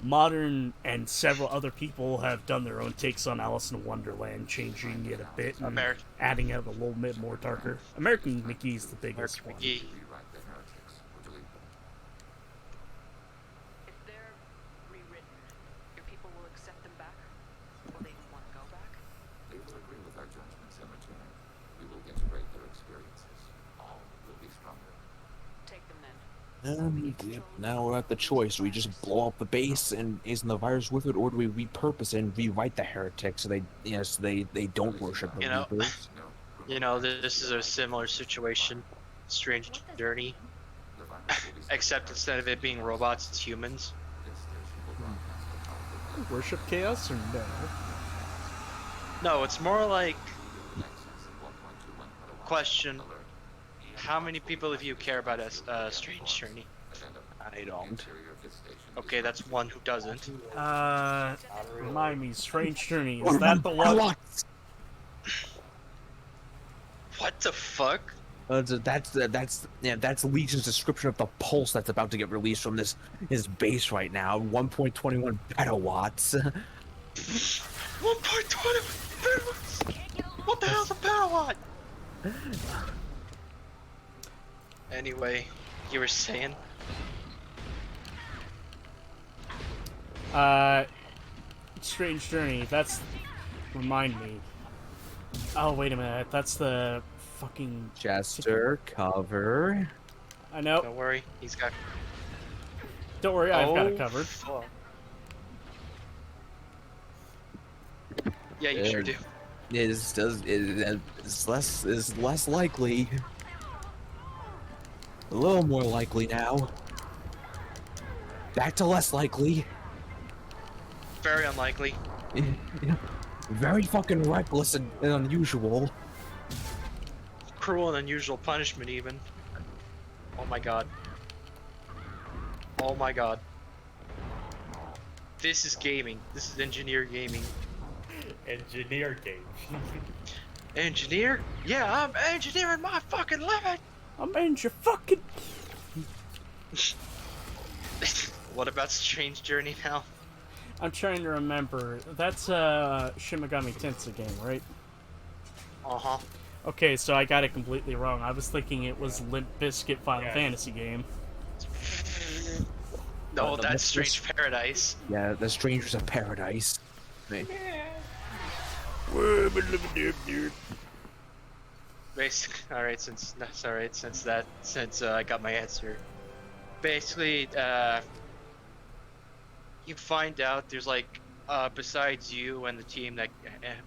Modern and several other people have done their own takes on Alice in Wonderland, changing it a bit and adding it a little bit more darker. American McGee's the biggest one. Rewrite the heretics or delete them. If they're rewritten, your people will accept them back? Will they even want to go back? They will agree with our judgments and return. We will integrate their experiences. All will be stronger. Take them then. Now we're at the choice. Do we just blow up the base and isn't the virus with it, or do we repurpose it and rewrite the heretics so they don't worship the Reapers? You know, this is a similar situation, Strange Journey, except instead of it being robots, it's humans. Worship chaos or no? No, it's more like question. How many people of you care about a Strange Journey? I don't. Okay, that's one who doesn't. Remind me, Strange Journey, is that the one? What the fuck? That's Legion's description of the pulse that's about to get released from his base right now. 1.21 petawatts. 1.21 petawatts. What the hell's a petawatt? Anyway, you were saying? Strange Journey, that's... Remind me. Oh, wait a minute, that's the fucking... Chester, cover. I know. Don't worry, he's got... Don't worry, I've got it covered. Fuck. Yeah, you sure do. It's less likely. A little more likely now. Back to less likely. Very unlikely. Very fucking reckless and unusual. Cruel and unusual punishment, even. Oh my god. Oh my god. This is gaming. This is engineer gaming. Engineer game. Engineer? Yeah, I'm engineering my fucking living! I'm fucking... What about Strange Journey now? I'm trying to remember. That's Shin Megami Tensei game, right? Uh-huh. Okay, so I got it completely wrong. I was thinking it was Limp Bizkit Final Fantasy game. No, that's Strange Paradise. Yeah, the Strangers of Paradise. Basically, alright, since I got my answer. Basically, you find out there's like, besides you and the team that,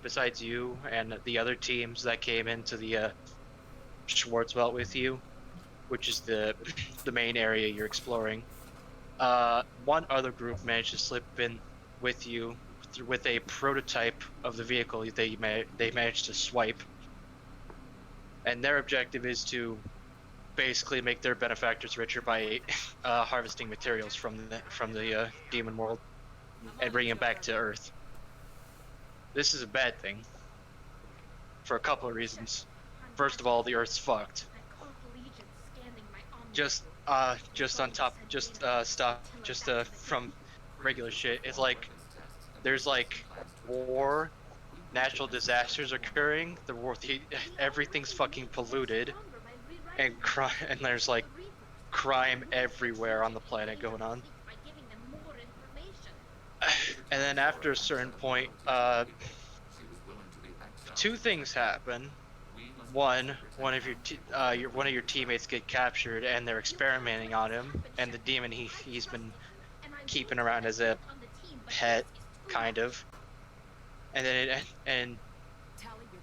besides you and the other teams that came into the Schwarzwald with you, which is the main area you're exploring. One other group managed to slip in with you with a prototype of the vehicle they managed to swipe, and their objective is to basically make their benefactors richer by harvesting materials from the demon world and bringing them back to Earth. This is a bad thing for a couple of reasons. First of all, the Earth's fucked. From regular shit, it's like there's like war, natural disasters occurring. Everything's fucking polluted, and there's like crime everywhere on the planet going on. And then after a certain point, two things happen. One of your teammates get captured, and they're experimenting on him, and the demon he's been keeping around as a pet, kind of. And then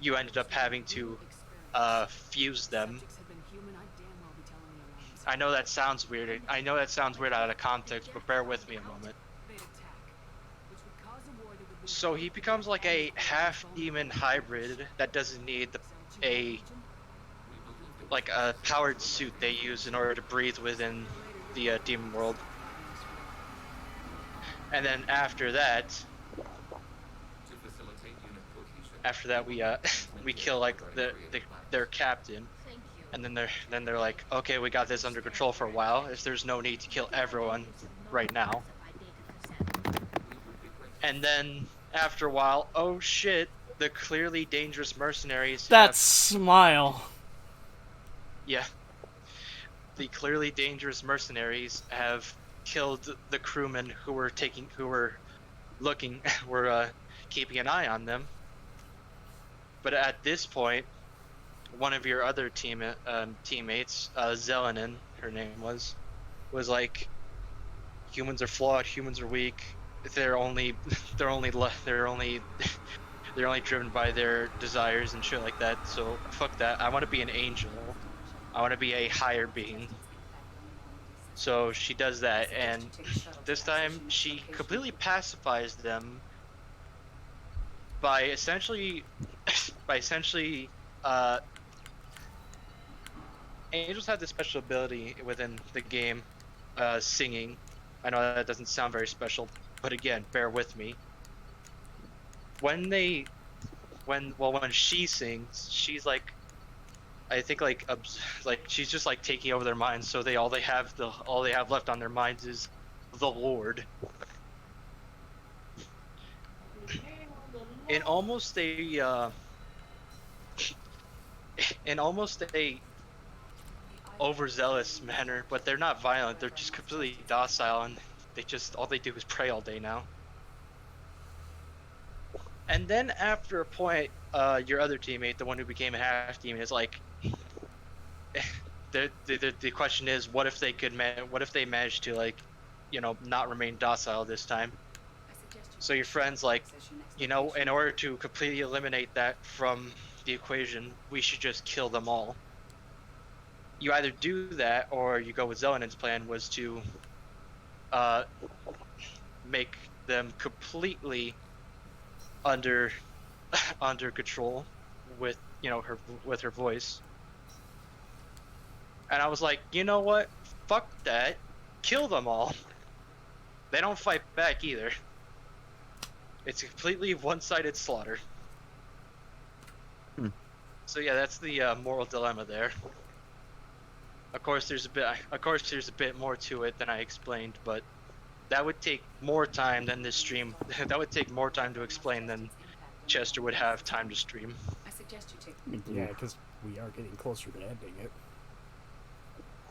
you ended up having to fuse them. I know that sounds weird. I know that sounds weird out of context, but bear with me a moment. So he becomes like a half-demon hybrid that doesn't need a powered suit they use in order to breathe within the demon world. And then after that we kill like their captain, and then they're like, okay, we got this under control for a while. If there's no need to kill everyone right now. And then after a while, oh shit, the clearly dangerous mercenaries. That smile. Yeah. The clearly dangerous mercenaries have killed the crewmen who were keeping an eye on them. But at this point, one of your other teammates, Zelenin, her name was like, humans are flawed, humans are weak. They're only driven by their desires and shit like that. So fuck that. I want to be an angel. I want to be a higher being. So she does that, and this time she completely pacifies them by essentially angels have this special ability within the game, singing. I know that doesn't sound very special, but again, bear with me. When she sings, she's like, I think like she's just like taking over their minds. So all they have left on their minds is the Lord. In almost a overzealous manner, but they're not violent. They're just completely docile, and all they do is pray all day now. And then after a point, your other teammate, the one who became a half demon, is like, the question is, what if they managed to, like, you know, not remain docile this time? So your friend's like, you know, in order to completely eliminate that from the equation, we should just kill them all. You either do that, or you go with Zelenin's plan, was to make them completely under control with, you know, her voice. And I was like, you know what? Fuck that. Kill them all. They don't fight back either. It's a completely one-sided slaughter. So yeah, that's the moral dilemma there. Of course, there's a bit more to it than I explained, but that would take more time than this stream. That would take more time to explain than Chester would have time to stream. I suggest you take. Yeah, because we are getting closer to ending it.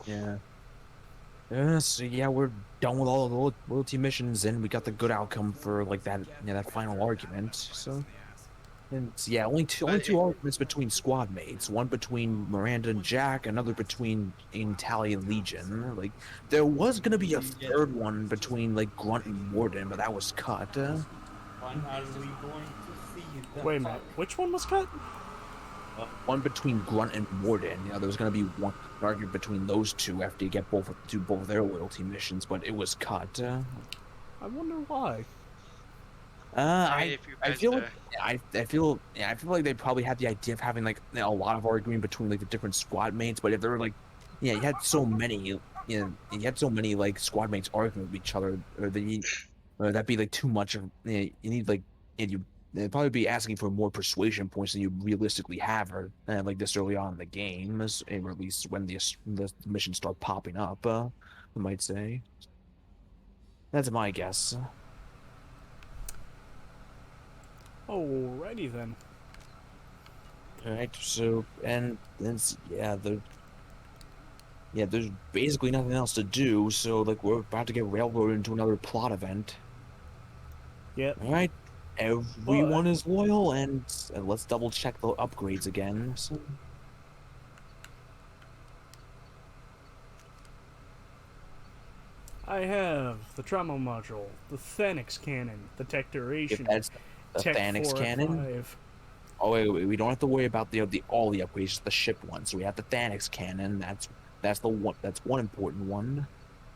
Yeah. So yeah, we're done with all the loyalty missions, and we got the good outcome for like that, that final argument. So, and so, yeah, only two arguments between squad mates. One between Miranda and Jack, another between Tali and Legion. Like, there was gonna be a third one between like Grunt and Warden, but that was cut. When are we going to see that? Wait a minute, which one was cut? One between Grunt and Warden. You know, there was gonna be one argument between those two after you get both their loyalty missions, but it was cut. I wonder why. I feel like they probably had the idea of having like a lot of arguing between like the different squad mates, but if there were like, you had so many, you had so many like squad mates arguing with each other, or that'd be like too much of. You need like, they'd probably be asking for more persuasion points than you realistically have, or like this early on in the game, or at least when the missions start popping up. I might say. That's my guess. Alrighty then. Alright, so there's basically nothing else to do, so like we're about to get railroaded into another plot event. Yep. Alright. Everyone is loyal, and let's double check the upgrades again. So. I have the trauma module, the Thanix cannon, the Tectoration, That's the Tech Thanix 4 cannon. 5. Oh wait, we don't have to worry about all the upgrades, the ship one. So we have the Thanix cannon. That's the one. That's one important one.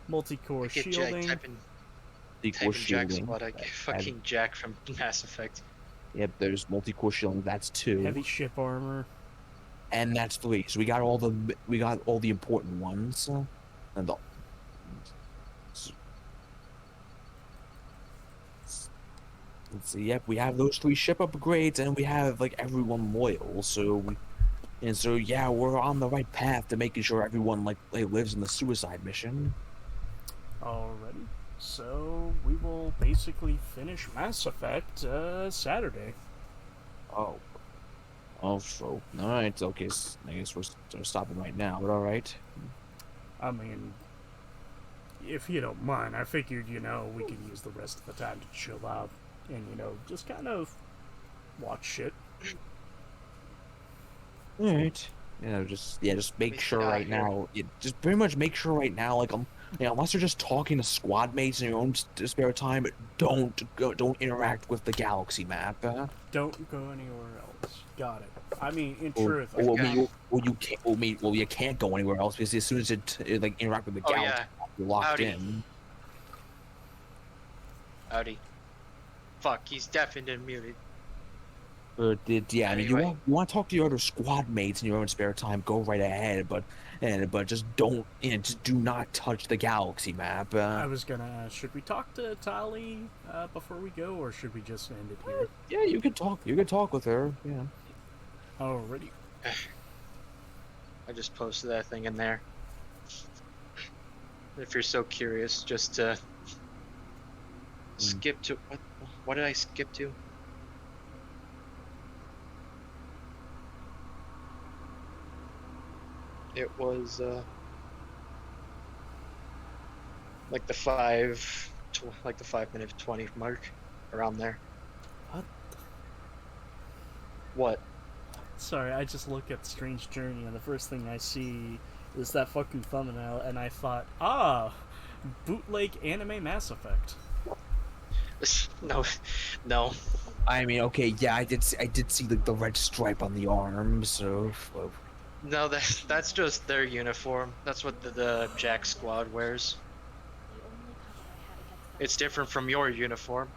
Multi-core shielding. Type in Jack squad, I get fucking Jack from Mass Effect. Yep, there's multi-core shielding. That's 2. Heavy ship armor. And that's 3. So we got all the important ones. And let's see. Yep, we have those 3 ship upgrades, and we have like everyone loyal. So yeah, we're on the right path to making sure everyone like lives in the suicide mission. Alrighty. So we will basically finish Mass Effect Saturday. Oh. Oh, so alright, okay, I guess we're stopping right now, but alright. I mean, if you don't mind, I figured, you know, we could use the rest of the time to chill out and, you know, just kind of watch shit. Alright. Just make sure right now, just pretty much make sure right now, like, unless you're just talking to squad mates in your own spare time, don't interact with the galaxy map. Don't go anywhere else. Got it. I mean, in Well, truth, you can't go anywhere else because as soon as it like interact with the galaxy, you're locked Howdy. in. Howdy. Fuck, he's deafened and muted. I mean, Anyway. you want to talk to your other squad mates in your own spare time, go right ahead, but just don't, just do not touch the galaxy map. I was gonna ask, should we talk to Tali before we go, or should we just end it here? Yeah, you can talk. You can talk with her. Yeah. Alrighty. I just posted that thing in there. If you're so curious, just skip to what did I skip to? It was like the 5-minute 20 mark, around there. What? What? Sorry, I just look at Strange Journey and the first thing I see is that fucking thumbnail, and I thought, bootleg anime Mass Effect. No. I mean, okay, yeah, I did see the red stripe on the arm, so. No, that's just their uniform. That's what the Jack Squad wears. It's different from your uniform.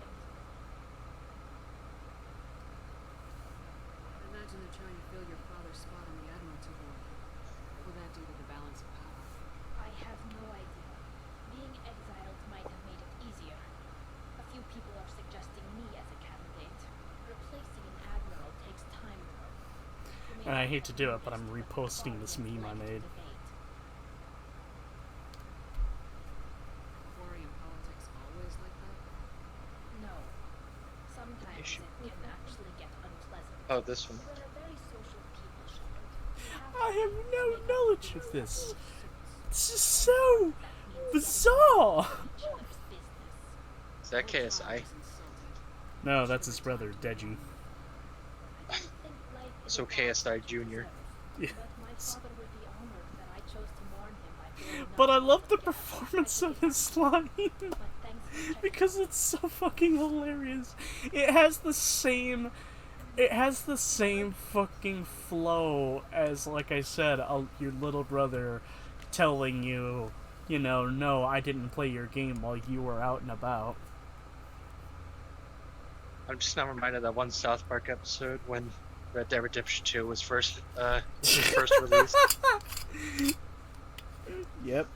Imagine they're trying to fill your father's spot on the Admiralty board. What will that do to the balance of power? I have no idea. Being exiled might have made it easier. A few people are suggesting me as a candidate. Replacing an admiral takes time, though. And I hate to do it, but I'm reposting this meme I made. Quarry in politics always like that? No. Sometimes it can actually get unpleasant. Oh, this one. We're a very social people, Shepard. I have no knowledge of this. This is so bizarre. Is that KSI? No, that's his brother, Deji. So KSI Jr. Yeah. My father would be honored that I chose to mourn him by building But I love the performance of his line because it's so fucking hilarious. It has the same fucking flow as, like I said, your little brother telling you, you know, no, I didn't play your game while you were out and about. I'm just now reminded of that one South Park episode when Red Dead Redemption 2 was first released. Yep.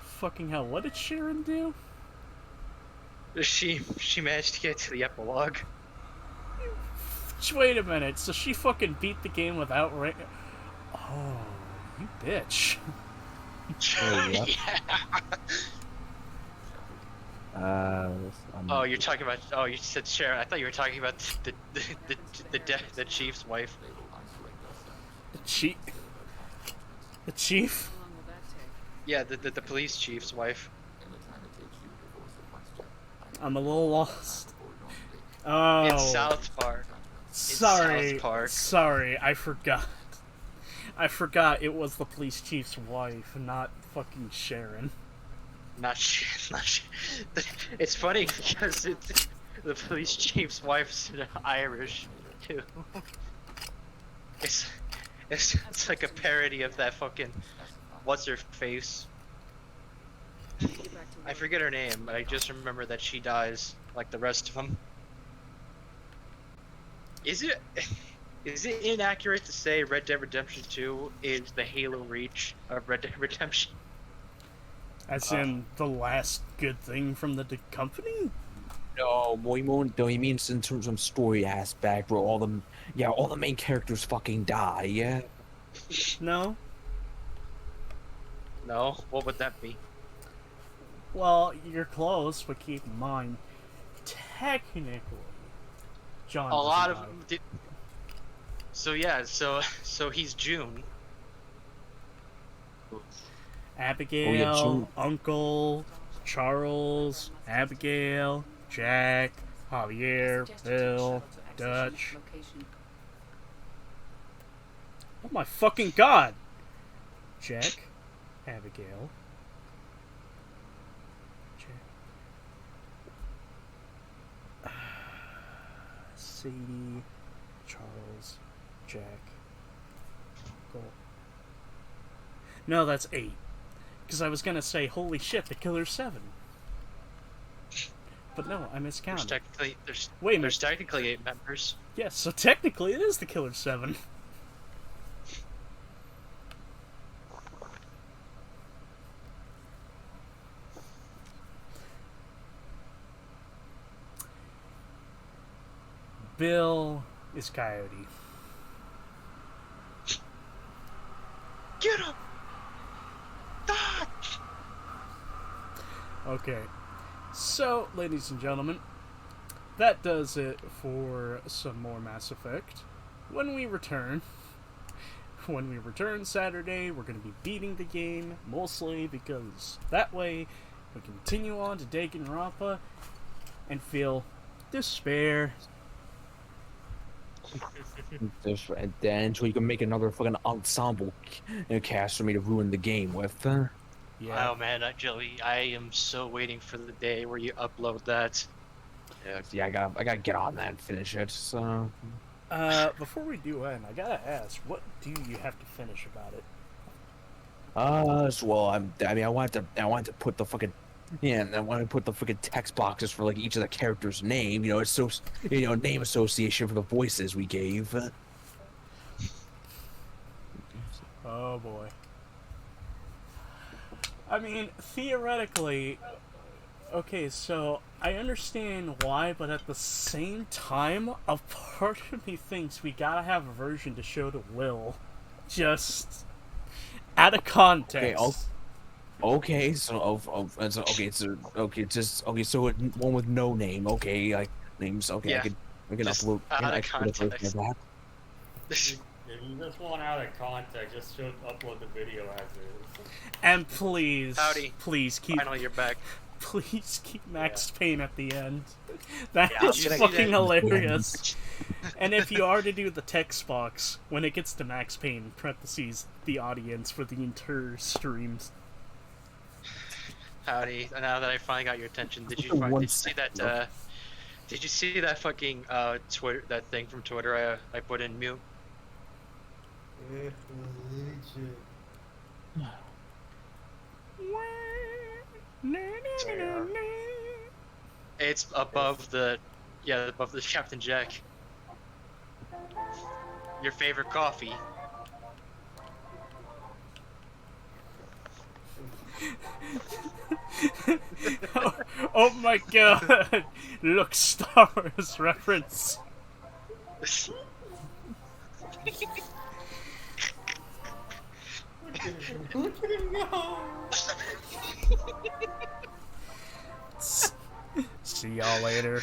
Fucking hell, what did Sharon do? She managed to get to the epilogue. Wait a minute, so she fucking beat the game without Oh, you bitch. Oh, yeah. Oh, you're talking about. Oh, you said Sharon. I thought you were talking about the chief's wife. The chief. The chief. Yeah, the police chief's wife. I'm a little lost. Oh. In South Park. Sorry. South Park. Sorry, I forgot. I forgot it was the police chief's wife, not fucking Sharon. Not It's funny because the police chief's wife's Irish too. It's like a parody of that fucking what's her face. I forget her name, but I just remember that she dies like the rest of them. Is it inaccurate to say Red Dead Redemption 2 is the Halo Reach of Red Dead Redemption? As in the last good thing from the company? No, he means in terms of story aspect where all the main characters fucking die. Yeah. No. No, what would that be? Well, you're close, but keep in mind, technically, John. A lot doesn't of die. them did. So yeah, so he's June. Abigail, June. Uncle, Charles, Abigail, Jack, Javier, Bill, Dutch. Oh my fucking god! Jack, Abigail, Jack, Sadie, Charles, Jack, Uncle. No, that's 8. Because I was gonna say, holy shit, the killer's 7. But no, I miscounted. Wait a minute. There's technically 8 members. Yes, so technically it is the killer's 7. Bill is Coyote. Get him! Okay, so, ladies and gentlemen, that does it for some more Mass Effect. When we return Saturday, we're going to be beating the game, mostly because that way we continue on to Danganronpa and feel despair. And then so you can make another fucking ensemble cast for me to ruin the game with. Yeah. Oh man, Joey, I am so waiting for the day where you upload that. Yeah, I gotta get on that and finish it. So. Before we do end, I gotta ask, what do you have to finish about it? Well, I wanted to put the fucking. Yeah, and I want to put the fucking text boxes for like each of the characters' name. You know, it's so name association for the voices we gave. Oh boy. I mean, theoretically, okay, so I understand why, but at the same time, a part of me thinks we gotta have a version to show to Will, just out of context. Okay, so one with no name. Okay, like names. Okay, yeah. I can upload. Out of context. If you just want out of context, just upload the video as is. And please, Howdy. please keep. Finally, you're back. Please keep Max Payne at the end. That Yeah, is fucking hilarious. And if you are to do the text box, when it gets to Max Payne, parentheses, the audience for the entire streams. Howdy. Now that I finally got your attention, did you see that? Did you see that fucking Twitter, that thing from Twitter I put in mute? It's above the Captain Jack. Your favorite coffee. Oh my god! Look, Star Wars reference. See y'all later.